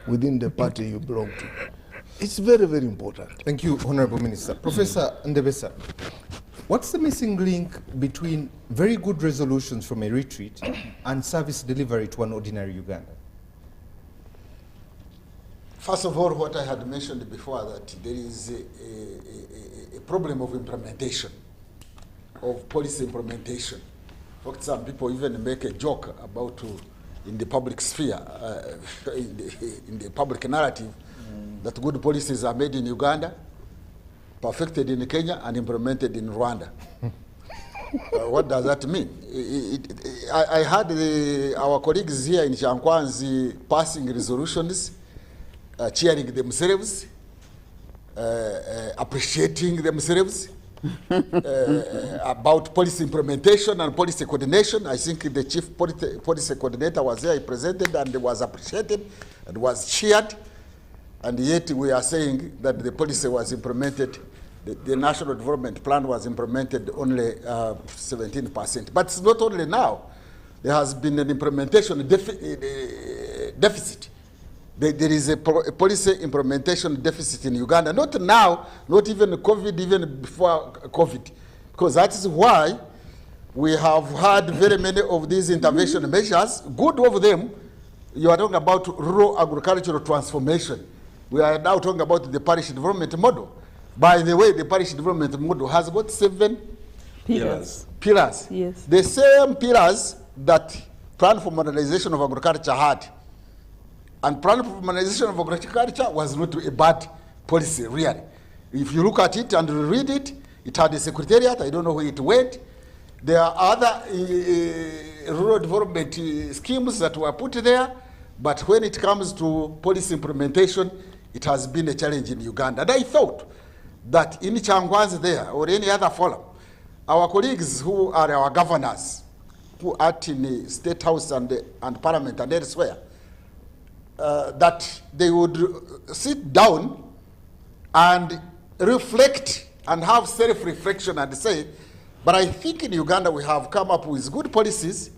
Within the party you belong to. It's very, very important. Thank you, Honorable Minister. Professor Ndebesa, what's the missing link between very good resolutions from a retreat and service delivery to an ordinary Uganda? First of all, what I had mentioned before, that there is a problem of implementation, of policy implementation. In fact, some people even make a joke about in the public sphere, in the public narrative, that good policies are made in Uganda, perfected in Kenya, and implemented in Rwanda. What does that mean? I had our colleagues here in Shankwanzi passing resolutions, cheering themselves, appreciating themselves, about policy implementation and policy coordination. I think the chief policy coordinator was there, he presented and was appreciated and was cheered. And yet we are saying that the policy was implemented, the National Development Plan was implemented only 17%. But it's not only now. There has been an implementation deficit There is a policy implementation deficit in Uganda. Not now, not even COVID, even before COVID. Because that is why we have had very many of these intervention measures. Good of them, you are talking about rural agricultural transformation. We are now talking about the parish development model. By the way, the parish development model has got 7 Pillars. Yes. The same pillars that Plan for Modernization of Agriculture had. And Plan for Modernization of Agriculture was not a bad policy, really. If you look at it and read it, it had a secretariat. I don't know where it went. There are other rural development schemes that were put there, but when it comes to policy implementation, it has been a challenge in Uganda. And I thought that in Changwanzi there, or any other forum, our colleagues who are our governors, who act in the State House and Parliament and elsewhere, that they would sit down and reflect and have self-reflection and say, but I think in Uganda we have come up with good policies,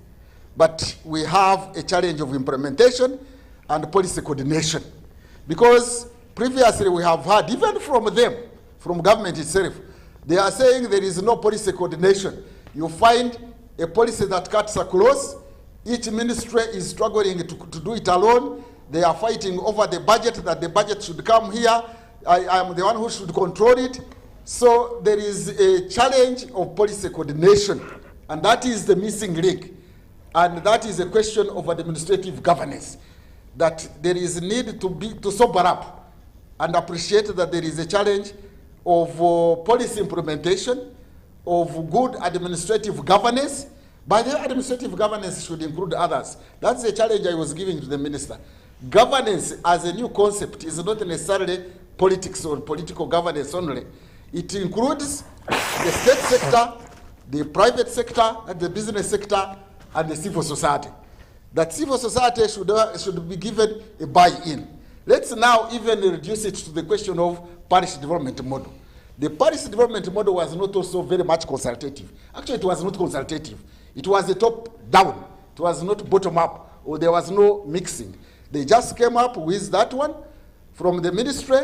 but we have a challenge of implementation and policy coordination. Because previously we have had, even from them, from government itself, they are saying there is no policy coordination. You find a policy that cuts across, each ministry is struggling to do it alone. They are fighting over the budget, that the budget should come here. I am the one who should control it. So there is a challenge of policy coordination, and that is the missing link. And that is a question of administrative governance, that there is need to sober up and appreciate that there is a challenge of policy implementation, of good administrative governance. By the way, administrative governance should include others. That's the challenge I was giving to the minister. Governance as a new concept is not necessarily politics or political governance only. It includes the state sector, the private sector, and the business sector, and the civil society. That civil society should be given a buy-in. Let's now even reduce it to the question of parish development model. The parish development model was not also very much consultative. Actually, it was not consultative. It was a top-down. It was not bottom-up, or there was no mixing. They just came up with that one from the ministry,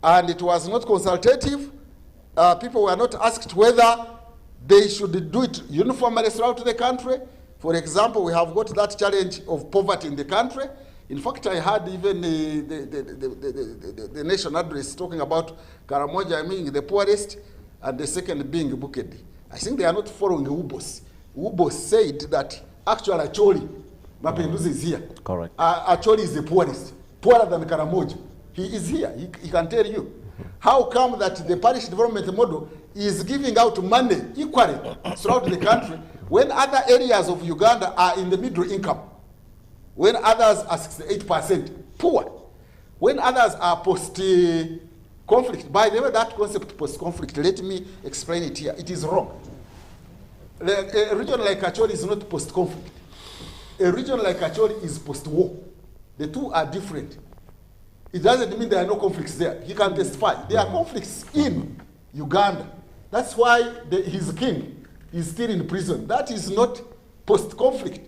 and it was not consultative. People were not asked whether they should do it uniformly throughout the country. For example, we have got that challenge of poverty in the country. In fact, I heard even the nation address talking about Karamoja being the poorest and the second being Bukedi. I think they are not following Ubos. Ubos said that actually Acholi, Mapinduzi is here. Correct. Acholi is the poorest, poorer than Karamoja. He is here, he can tell you. How come that the parish development model is giving out money equally throughout the country when other areas of Uganda are in the middle income? When others are 68% poor? When others are post-conflict? By the way, that concept post-conflict, let me explain it here. It is wrong. A region like Acholi is not post-conflict. A region like Acholi is post-war. The two are different. It doesn't mean there are no conflicts there. He can testify. There are conflicts in Uganda. That's why his king is still in prison. That is not post-conflict.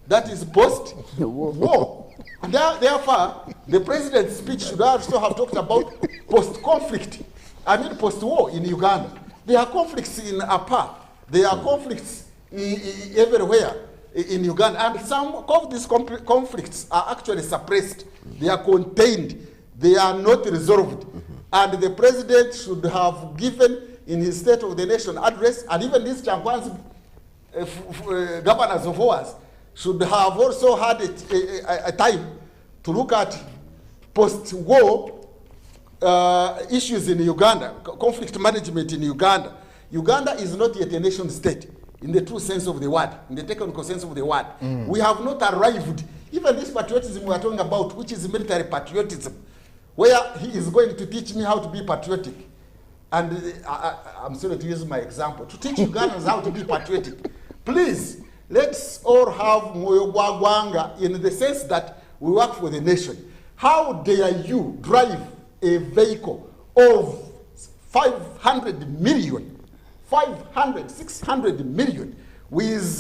That is post-war. Therefore, the president's speech should also have talked about post-conflict. I mean post-war in Uganda. There are conflicts in Apa. There are conflicts everywhere in Uganda. And some of these conflicts are actually suppressed. They are contained. They are not resolved. And the president should have given in his State of the Nation address, and even these Changwanzi governors of ours should have also had a time to look at post-war issues in Uganda, conflict management in Uganda. Uganda is not yet a nation state in the true sense of the word, in the technical sense of the word. We have not arrived. Even this patriotism we are talking about, which is military patriotism, where he is going to teach me how to be patriotic. And I'm sorry to use my example, to teach Ugandans how to be patriotic. Please, let's all have moyo gwagwanga in the sense that we work for the nation. How dare you drive a vehicle of 500 million, 600 million, with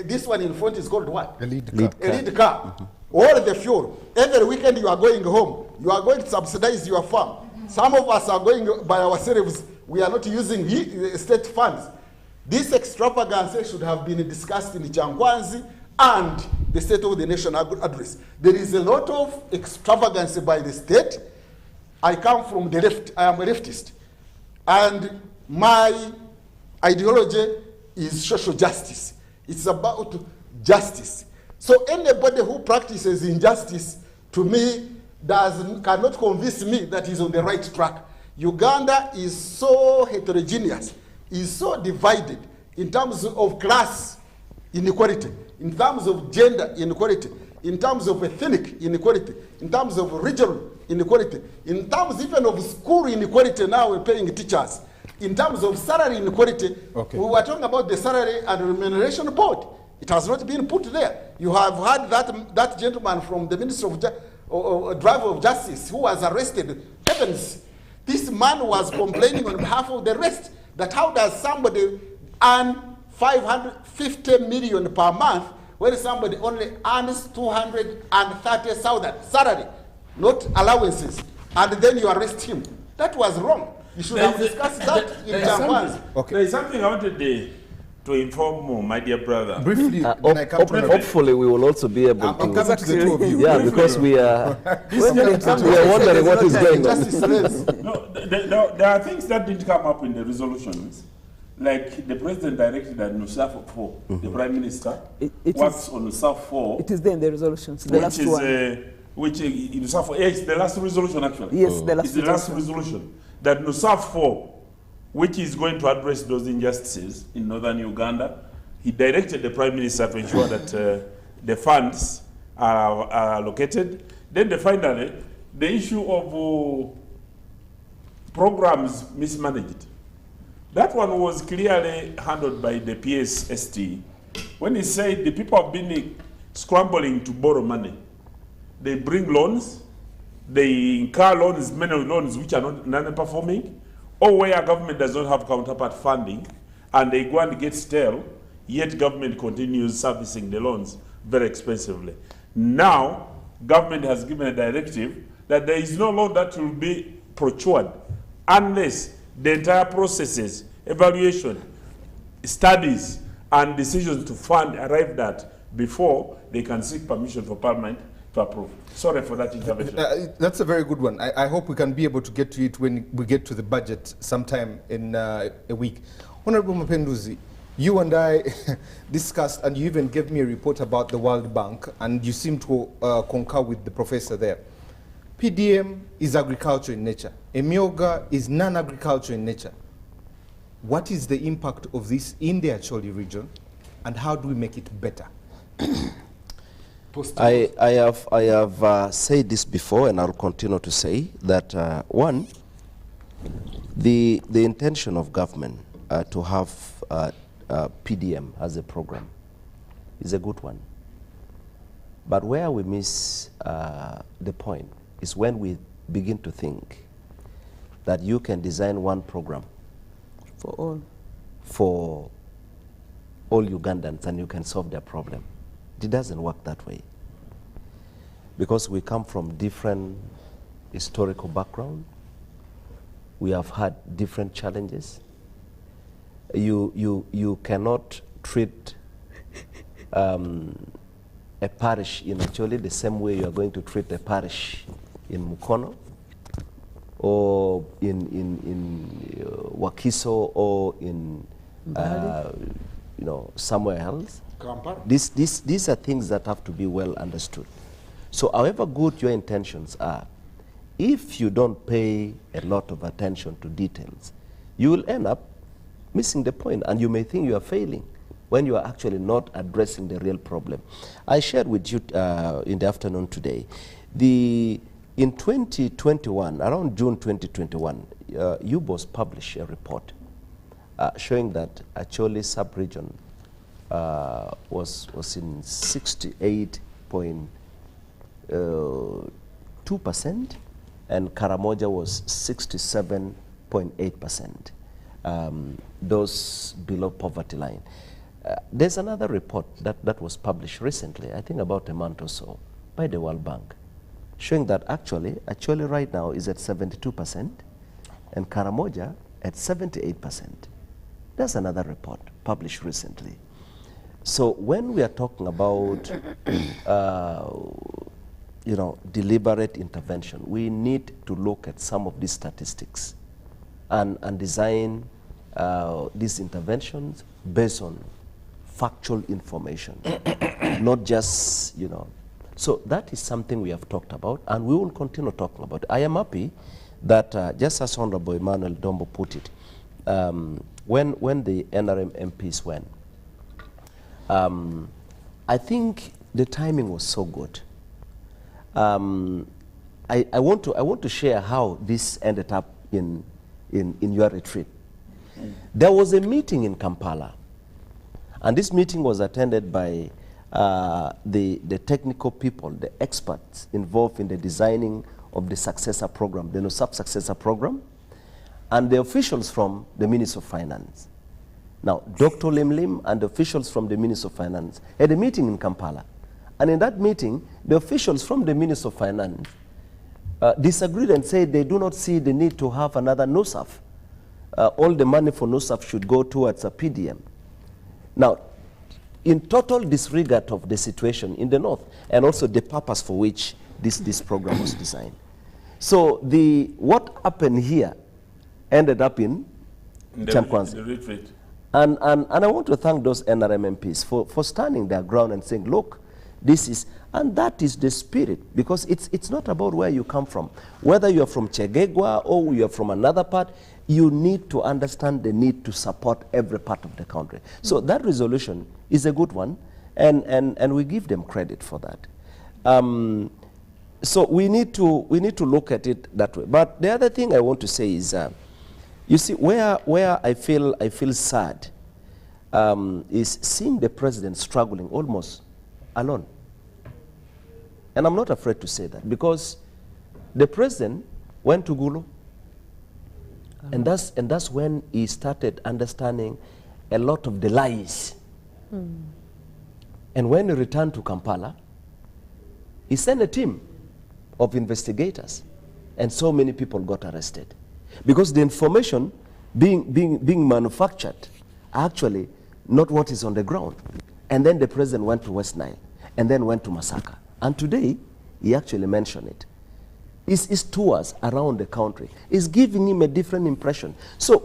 this one in front is called what? A lead car. A lead car. all the fuel. Every weekend you are going home. You are going to subsidize your farm. Some of us are going by ourselves. We are not using state funds. This extravaganza should have been discussed in Changwanzi and the State of the Nation address. There is a lot of extravagance by the state. I come from the left. I am a leftist. And my ideology is social justice. It's about justice. So anybody who practices injustice, to me, cannot convince me that he's on the right track. Uganda is so heterogeneous, is so divided in terms of class inequality, in terms of gender inequality, in terms of ethnic inequality, in terms of regional inequality, in terms even of school inequality. Now we're paying teachers. In terms of salary inequality, we were talking about the salary and remuneration board. It has not been put there. You have had that gentleman from the Ministry of Driver of Justice who was arrested. Heavens, this man was complaining on behalf of the rest that how does somebody earn 550 million per month when somebody only earns 230,000 salary, not allowances, and then you arrest him. That was wrong. You should have discussed that in Changwanzi. There is something I wanted to inform my dear brother. Briefly, hopefully we will also be able to. I'll come to the two of you. Yeah, because we are wondering what is going on. No, there are things that didn't come up in the resolutions. Like the president directed that NUSAF 4, the prime minister, works on NUSAF 4. It is there in the resolutions, the last one. Which NUSAF 4, it's the last resolution actually. Yes, the last it's the last resolution. That NUSAF 4, which is going to address those injustices in northern Uganda, he directed the prime minister to ensure that the funds are allocated. Then finally, the issue of programs mismanaged. That one was clearly handled by the PSST when he said the people have been scrambling to borrow money. They bring loans, they incur loans, many loans which are not non-performing, or where government does not have counterpart funding, and they go and get stale, yet government continues servicing the loans very expensively. Now, government has given a directive that there is no loan that will be procured unless the entire processes, evaluation, studies, and decisions to fund arrived at before they can seek permission for Parliament to approve. Sorry for that intervention. That's a very good one. I hope we can be able to get to it when we get to the budget sometime in a week. Honorable Mapenduzi, you and I discussed, and you even gave me a report about the World Bank, and you seem to concur with the professor there. PDM is agriculture in nature. Emyoga is non-agriculture in nature. What is the impact of this in the Acholi region, and how do we make it better? I have said this before, and I'll continue to say that one, the intention of government to have PDM as a program is a good one. But where we miss the point is when we begin to think that you can design one program for all Ugandans and you can solve their problem. It doesn't work that way, because we come from different historical background. We have had different challenges. You cannot treat a parish in Acholi the same way you are going to treat a parish in Mukono or in Wakiso or in somewhere else. These are things that have to be well understood. So however good your intentions are, if you don't pay a lot of attention to details, you will end up missing the point, and you may think you are failing when you are actually not addressing the real problem. I shared with you in the afternoon today, in 2021, around June 2021, UBOS published a report showing that Acholi sub-region was in 68.2%, and Karamoja was 67.8%. Those below poverty line. There's another report that was published recently, I think about a month or so, by the World Bank, showing that actually right now is at 72% and Karamoja at 78%. That's another report published recently. So when we are talking about you know, deliberate intervention, we need to look at some of these statistics and design these interventions based on factual information, not just, you know. So that is something we have talked about, and we will continue talking about. I am happy that, just as Honorable Emmanuel Dombo put it, when the NRM MPs went, I think the timing was so good. I want to share how this ended up in your retreat. There was a meeting in Kampala, and this meeting was attended by the technical people, the experts involved in the designing of the successor program, the NOSAP successor program, and the officials from the Ministry of Finance. Now, Dr. Lim and the officials from the Ministry of Finance had a meeting in Kampala. And in that meeting, the officials from the Ministry of Finance disagreed and said they do not see the need to have another NOSAF. All the money for NOSAF should go towards a PDM. Now, in total disregard of the situation in the north and also the purpose for which this program was designed. So what happened here ended up in Chamkwanzi. The retreat. And I want to thank those NRM MPs for standing their ground and saying, look, this is, and that is the spirit, because it's not about where you come from. Whether you are from Chegegwa or you are from another part, you need to understand the need to support every part of the country. So that resolution is a good one, and we give them credit for that. So we need to look at it that way. But the other thing I want to say is, you see, where I feel sad is seeing the president struggling almost alone. And I'm not afraid to say that, because the president went to Gulu, and that's when he started understanding a lot of the lies. And when he returned to Kampala, he sent a team of investigators, and so many people got arrested. Because the information being manufactured actually not what is on the ground. And then the president went to West Nile, and then went to Masaka. And today, he actually mentioned it. His tours around the country is giving him a different impression. So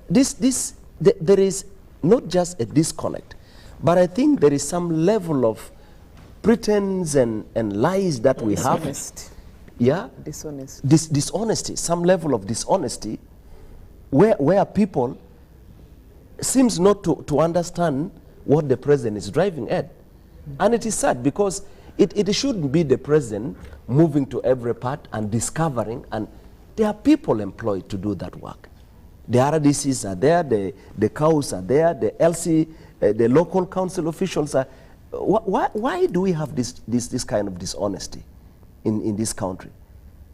there is not just a disconnect, but I think there is some level of pretense and lies that we have. Yeah? Dishonesty. Dishonesty, some level of dishonesty, where people seems not to understand what the president is driving at. And it is sad, because it shouldn't be the president moving to every part and discovering, and there are people employed to do that work. The RDCs are there, the cows are there, the LC, the local council officials are. Why do we have this kind of dishonesty in this country?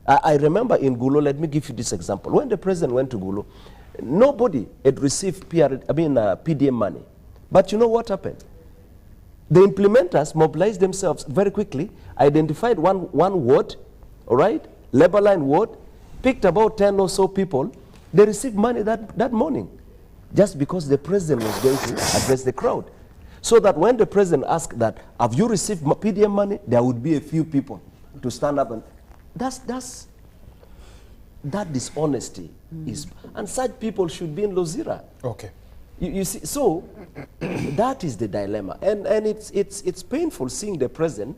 I remember in Gulu, let me give you this example. When the president went to Gulu, nobody had received PDM money. But you know what happened? The implementers mobilized themselves very quickly, identified one ward, all right, labor line ward, picked about 10 or so people. They received money that morning, just because the president was going to address the crowd. So that when the president asked that, have you received PDM money, there would be a few people to stand up. And that dishonesty is, and such people should be in Lozira. Okay. You see, so that is the dilemma, and it's painful seeing the president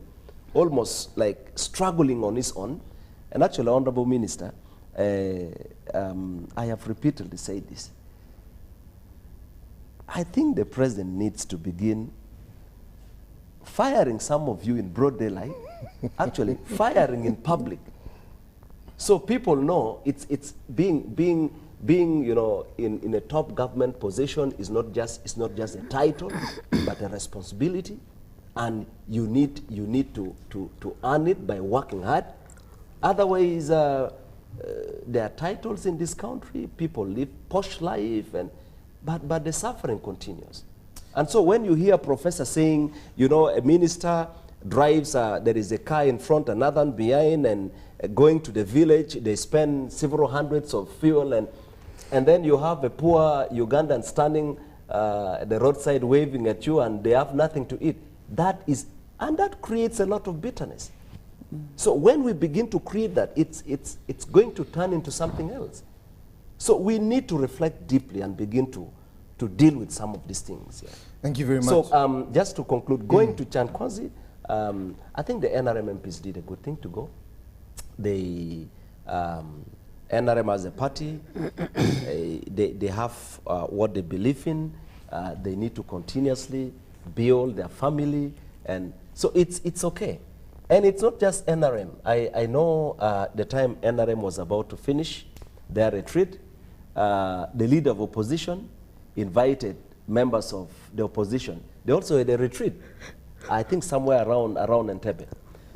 almost like struggling on his own. And actually, Honorable Minister, I have repeatedly said this. I think the president needs to begin firing some of you in broad daylight, actually firing in public, so people know it's being you know, in a top government position is not just a title, but a responsibility, and you need to earn it by working hard. Otherwise, there are titles in this country. People live posh life, but the suffering continues. And so when you hear a professor saying, you know, a minister drives, there is a car in front, another one behind, and going to the village, they spend several hundreds of fuel, and then you have a poor Ugandan standing at the roadside waving at you, and they have nothing to eat. And that creates a lot of bitterness. So when we begin to create that, it's going to turn into something else. So we need to reflect deeply and begin to deal with some of these things. Yeah. Thank you very much. So just to conclude, going to Chankwazi, I think the NRM MPs did a good thing to go. The NRM as a party, they have what they believe in. They need to continuously build their family, and so it's okay. And it's not just NRM. I know the time NRM was about to finish their retreat, the leader of opposition invited members of the opposition. They also had a retreat, I think somewhere around Entebbe.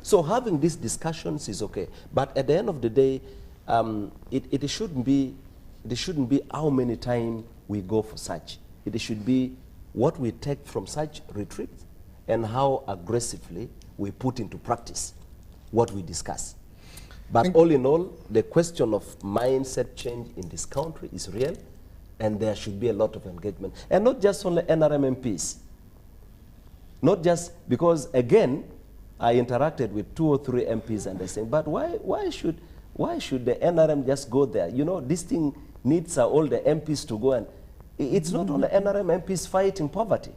So having these discussions is okay. But at the end of the day, it shouldn't be how many times we go for such. It should be what we take from such retreats and how aggressively we put into practice what we discuss. But all in all, the question of mindset change in this country is real, and there should be a lot of engagement. And not just only NRM MPs. Not just because, again, I interacted with 2 or 3 MPs and they say, but why should the NRM just go there? You know, this thing needs all the MPs to go, and it's not only NRM MPs fighting poverty.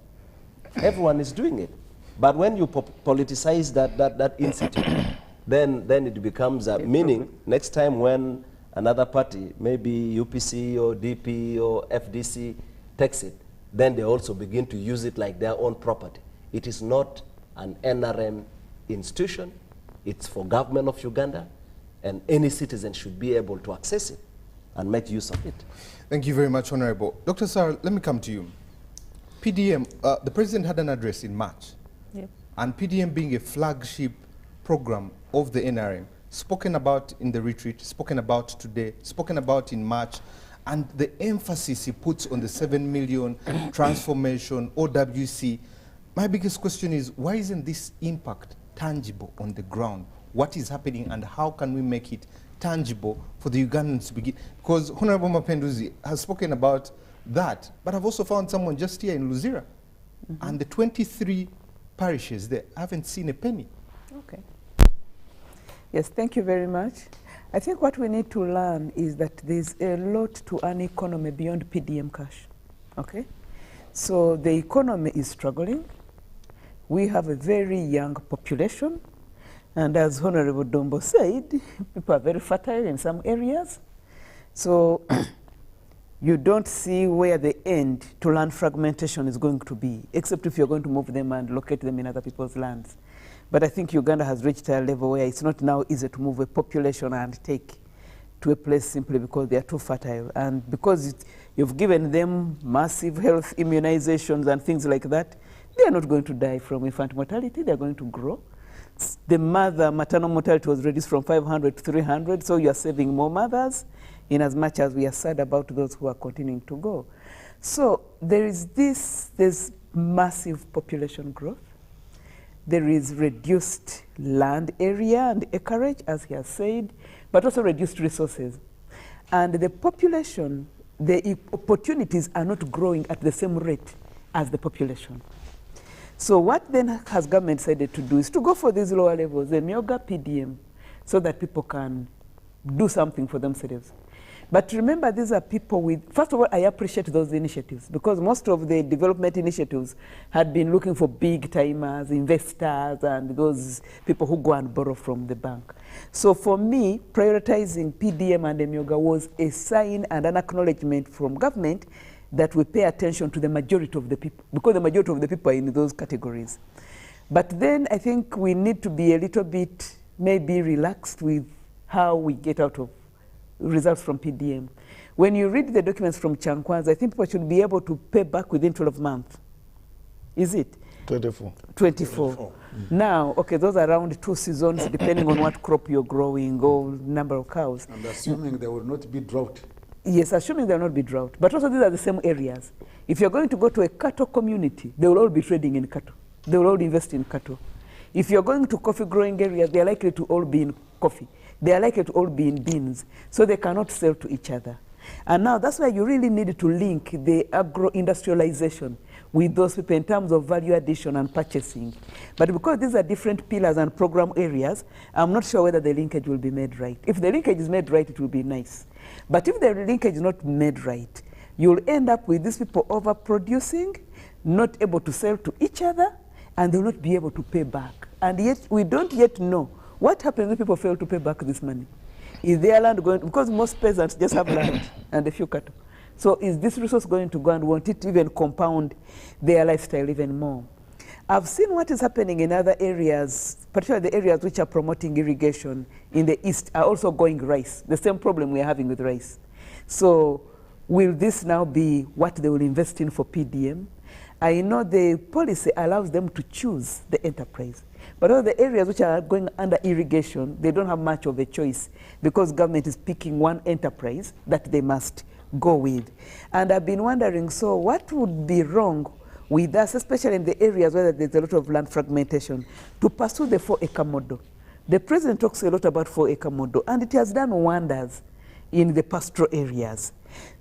Everyone is doing it. But when you politicize that institute, then it becomes a meaning next time when another party, maybe UPC or DP or FDC takes it, then they also begin to use it like their own property. It is not an NRM institution. It's for government of Uganda, and any citizen should be able to access it and make use of it. Thank you very much, Honorable. Dr. Sarah, let me come to you. PDM, the President had an address in March. Yep. And PDM being a flagship program of the NRM, spoken about in the retreat, spoken about today, spoken about in March, and the emphasis he puts on the 7 million transformation, OWC. My biggest question is, why isn't this impact tangible on the ground? What is happening and how can we make it tangible for the Ugandans to begin? Because Honorable Mapenduzi has spoken about that, but I've also found someone just here in Luzira, and the 23 parishes there haven't seen a penny. Okay. Yes, thank you very much. I think what we need to learn is that there's a lot to an economy beyond PDM cash. Okay? So the economy is struggling. We have a very young population. And as Honorable Dombo said, people are very fertile in some areas. So you don't see where the end to land fragmentation is going to be, except if you're going to move them and locate them in other people's lands. But I think Uganda has reached a level where it's not now easy to move a population and take to a place simply because they are too fertile. And because you've given them massive health immunizations and things like that, they are not going to die from infant mortality, they're going to grow. The maternal mortality was reduced from 500 to 300, so you are saving more mothers, in as much as we are sad about those who are continuing to go. So there's massive population growth. There is reduced land area and acreage, as he has said, but also reduced resources. And the population, the opportunities are not growing at the same rate as the population. So what then has government decided to do is to go for these lower levels, the Myoga PDM, so that people can do something for themselves. But remember, these are people with, first of all, I appreciate those initiatives because most of the development initiatives had been looking for big timers, investors, and those people who go and borrow from the bank. So for me, prioritizing PDM and Myoga was a sign and an acknowledgement from government that we pay attention to the majority of the people, because the majority of the people are in those categories. But then I think we need to be a little bit maybe relaxed with how we get out of results from PDM. When you read the documents from Chankwazi, I think people should be able to pay back within 12 months. Is it? 24. 24. Now, okay, those are around 2 seasons, depending on what crop you're growing or number of cows. And assuming there will not be drought. Yes, assuming there will not be drought. But also these are the same areas. If you're going to go to a cattle community, they will all be trading in cattle. They will all invest in cattle. If you're going to coffee growing areas, they're likely to all be in coffee. They are likely to all be in beans, so they cannot sell to each other. And now that's why you really need to link the agro-industrialization with those people in terms of value addition and purchasing. But because these are different pillars and program areas, I'm not sure whether the linkage will be made right. If the linkage is made right, it will be nice. But if the linkage is not made right, you'll end up with these people overproducing, not able to sell to each other, and they'll not be able to pay back. And yet, we don't yet know what happens when people fail to pay back this money. Is their land going, because most peasants just have land and a few cattle. So is this resource going to go, and won't it even compound their lifestyle even more? I've seen what is happening in other areas, particularly the areas which are promoting irrigation in the east are also going rice, the same problem we are having with rice. So will this now be what they will invest in for PDM? I know the policy allows them to choose the enterprise. But all the areas which are going under irrigation, they don't have much of a choice because government is picking one enterprise that they must go with. And I've been wondering, so what would be wrong with us, especially in the areas where there's a lot of land fragmentation, to pursue the 4-acre model? The president talks a lot about 4-acre model, and it has done wonders in the pastoral areas.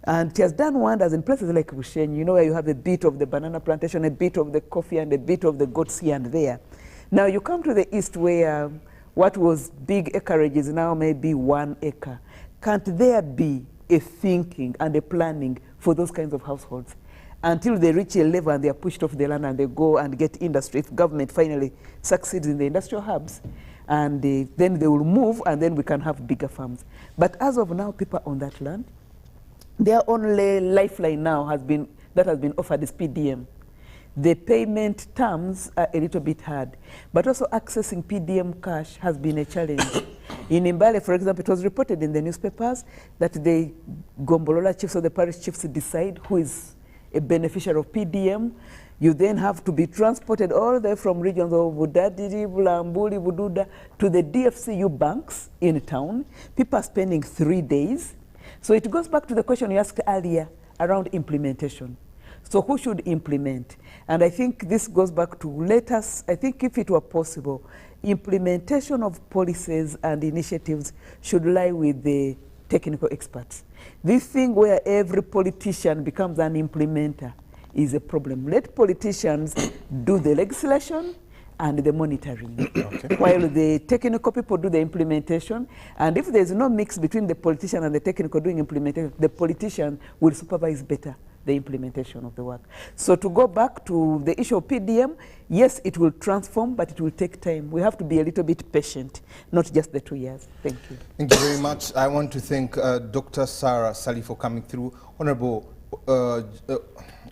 And it has done wonders in places like Bushenyi, you know, where you have a bit of the banana plantation, a bit of the coffee, and a bit of the goats here and there. Now you come to the east where what was big acreage is now maybe 1 acre. Can't there be a thinking and a planning for those kinds of households until they reach a level and they are pushed off the land and they go and get industry? If government finally succeeds in the industrial hubs, and then they will move, and then we can have bigger farms. But as of now, people on that land, their only lifeline now has been offered is PDM. The payment terms are a little bit hard, but also accessing PDM cash has been a challenge. In Mbale, for example, it was reported in the newspapers that the Gombolola chiefs or the parish chiefs decide who is a beneficiary of PDM. You then have to be transported all the way from regions of Budadiri, Bulambuli, Bududa to the DFCU banks in town. People are spending 3 days. So it goes back to the question you asked earlier around implementation. So who should implement? And I think this goes back to, let us, I think if it were possible, implementation of policies and initiatives should lie with the technical experts. This thing where every politician becomes an implementer is a problem. Let politicians do the legislation and the monitoring, while the technical people do the implementation. And if there's no mix between the politician and the technical doing implementation, the politician will supervise better the implementation of the work. So to go back to the issue of PDM, yes, it will transform, but it will take time. We have to be a little bit patient, not just the 2 years. Thank you. Thank you very much. I want to thank Dr. Sarah Sali for coming through. Honorable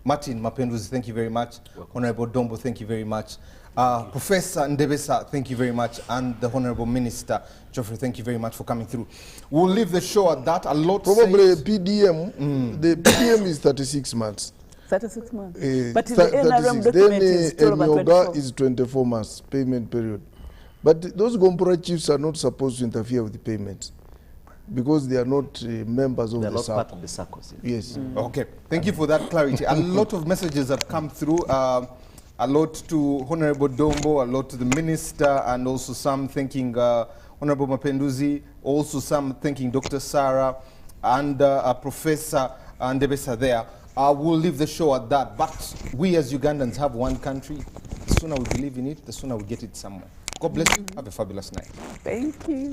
Martin Mapenduzi, thank you very much. Honorable Dombo, thank you very much. Professor Ndebesa, thank you very much. And the Honorable Minister, Geoffrey, thank you very much for coming through. We'll leave the show at that. A lot probably PDM, the PDM is 36 months. 36 months. But the NRM document is 24. Is 24 months payment period. But those Gompora chiefs are not supposed to interfere with the payments because they are not members of the SACCO. They are not part of the SACCO. Yes. Okay. Thank you for that clarity. A lot of messages have come through. A lot to Honorable Dombo, a lot to the Minister, and also some thanking Honorable Mapenduzi, also some thanking Dr. Sarah and Professor Ndebesa there. We'll leave the show at that, but we as Ugandans have one country. The sooner we believe in it, the sooner we get it somewhere. God bless you. Have a fabulous night. Thank you.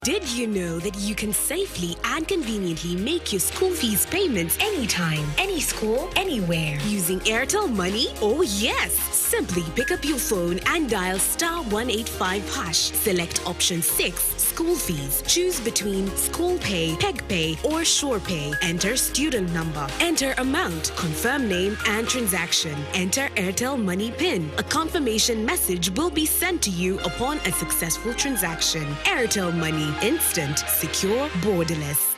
Did you know that you can safely and conveniently make your school fees payments anytime, any school, anywhere using Airtel Money? Oh yes! Simply pick up your phone and dial *185#. Select option 6, school fees. Choose between school pay, peg pay, or shore pay. Enter student number. Enter amount, confirm name and transaction. Enter Airtel Money PIN. A confirmation message will be sent to you upon a successful transaction. Airtel Money. Instant, secure, borderless.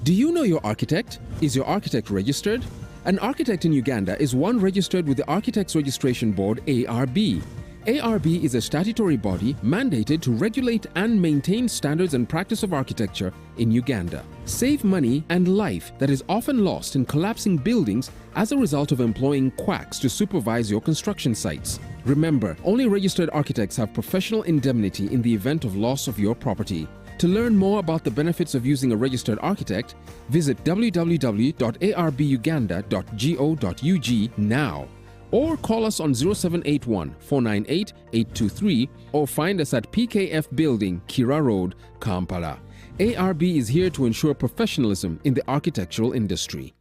Do you know your architect? Is your architect registered? An architect in Uganda is one registered with the Architects Registration Board, ARB. ARB is a statutory body mandated to regulate and maintain standards and practice of architecture in Uganda. Save money and life that is often lost in collapsing buildings as a result of employing quacks to supervise your construction sites. Remember, only registered architects have professional indemnity in the event of loss of your property. To learn more about the benefits of using a registered architect, visit www.arbuganda.go.ug now. Or call us on 0781 498 823 or find us at PKF Building, Kira Road, Kampala. ARB is here to ensure professionalism in the architectural industry.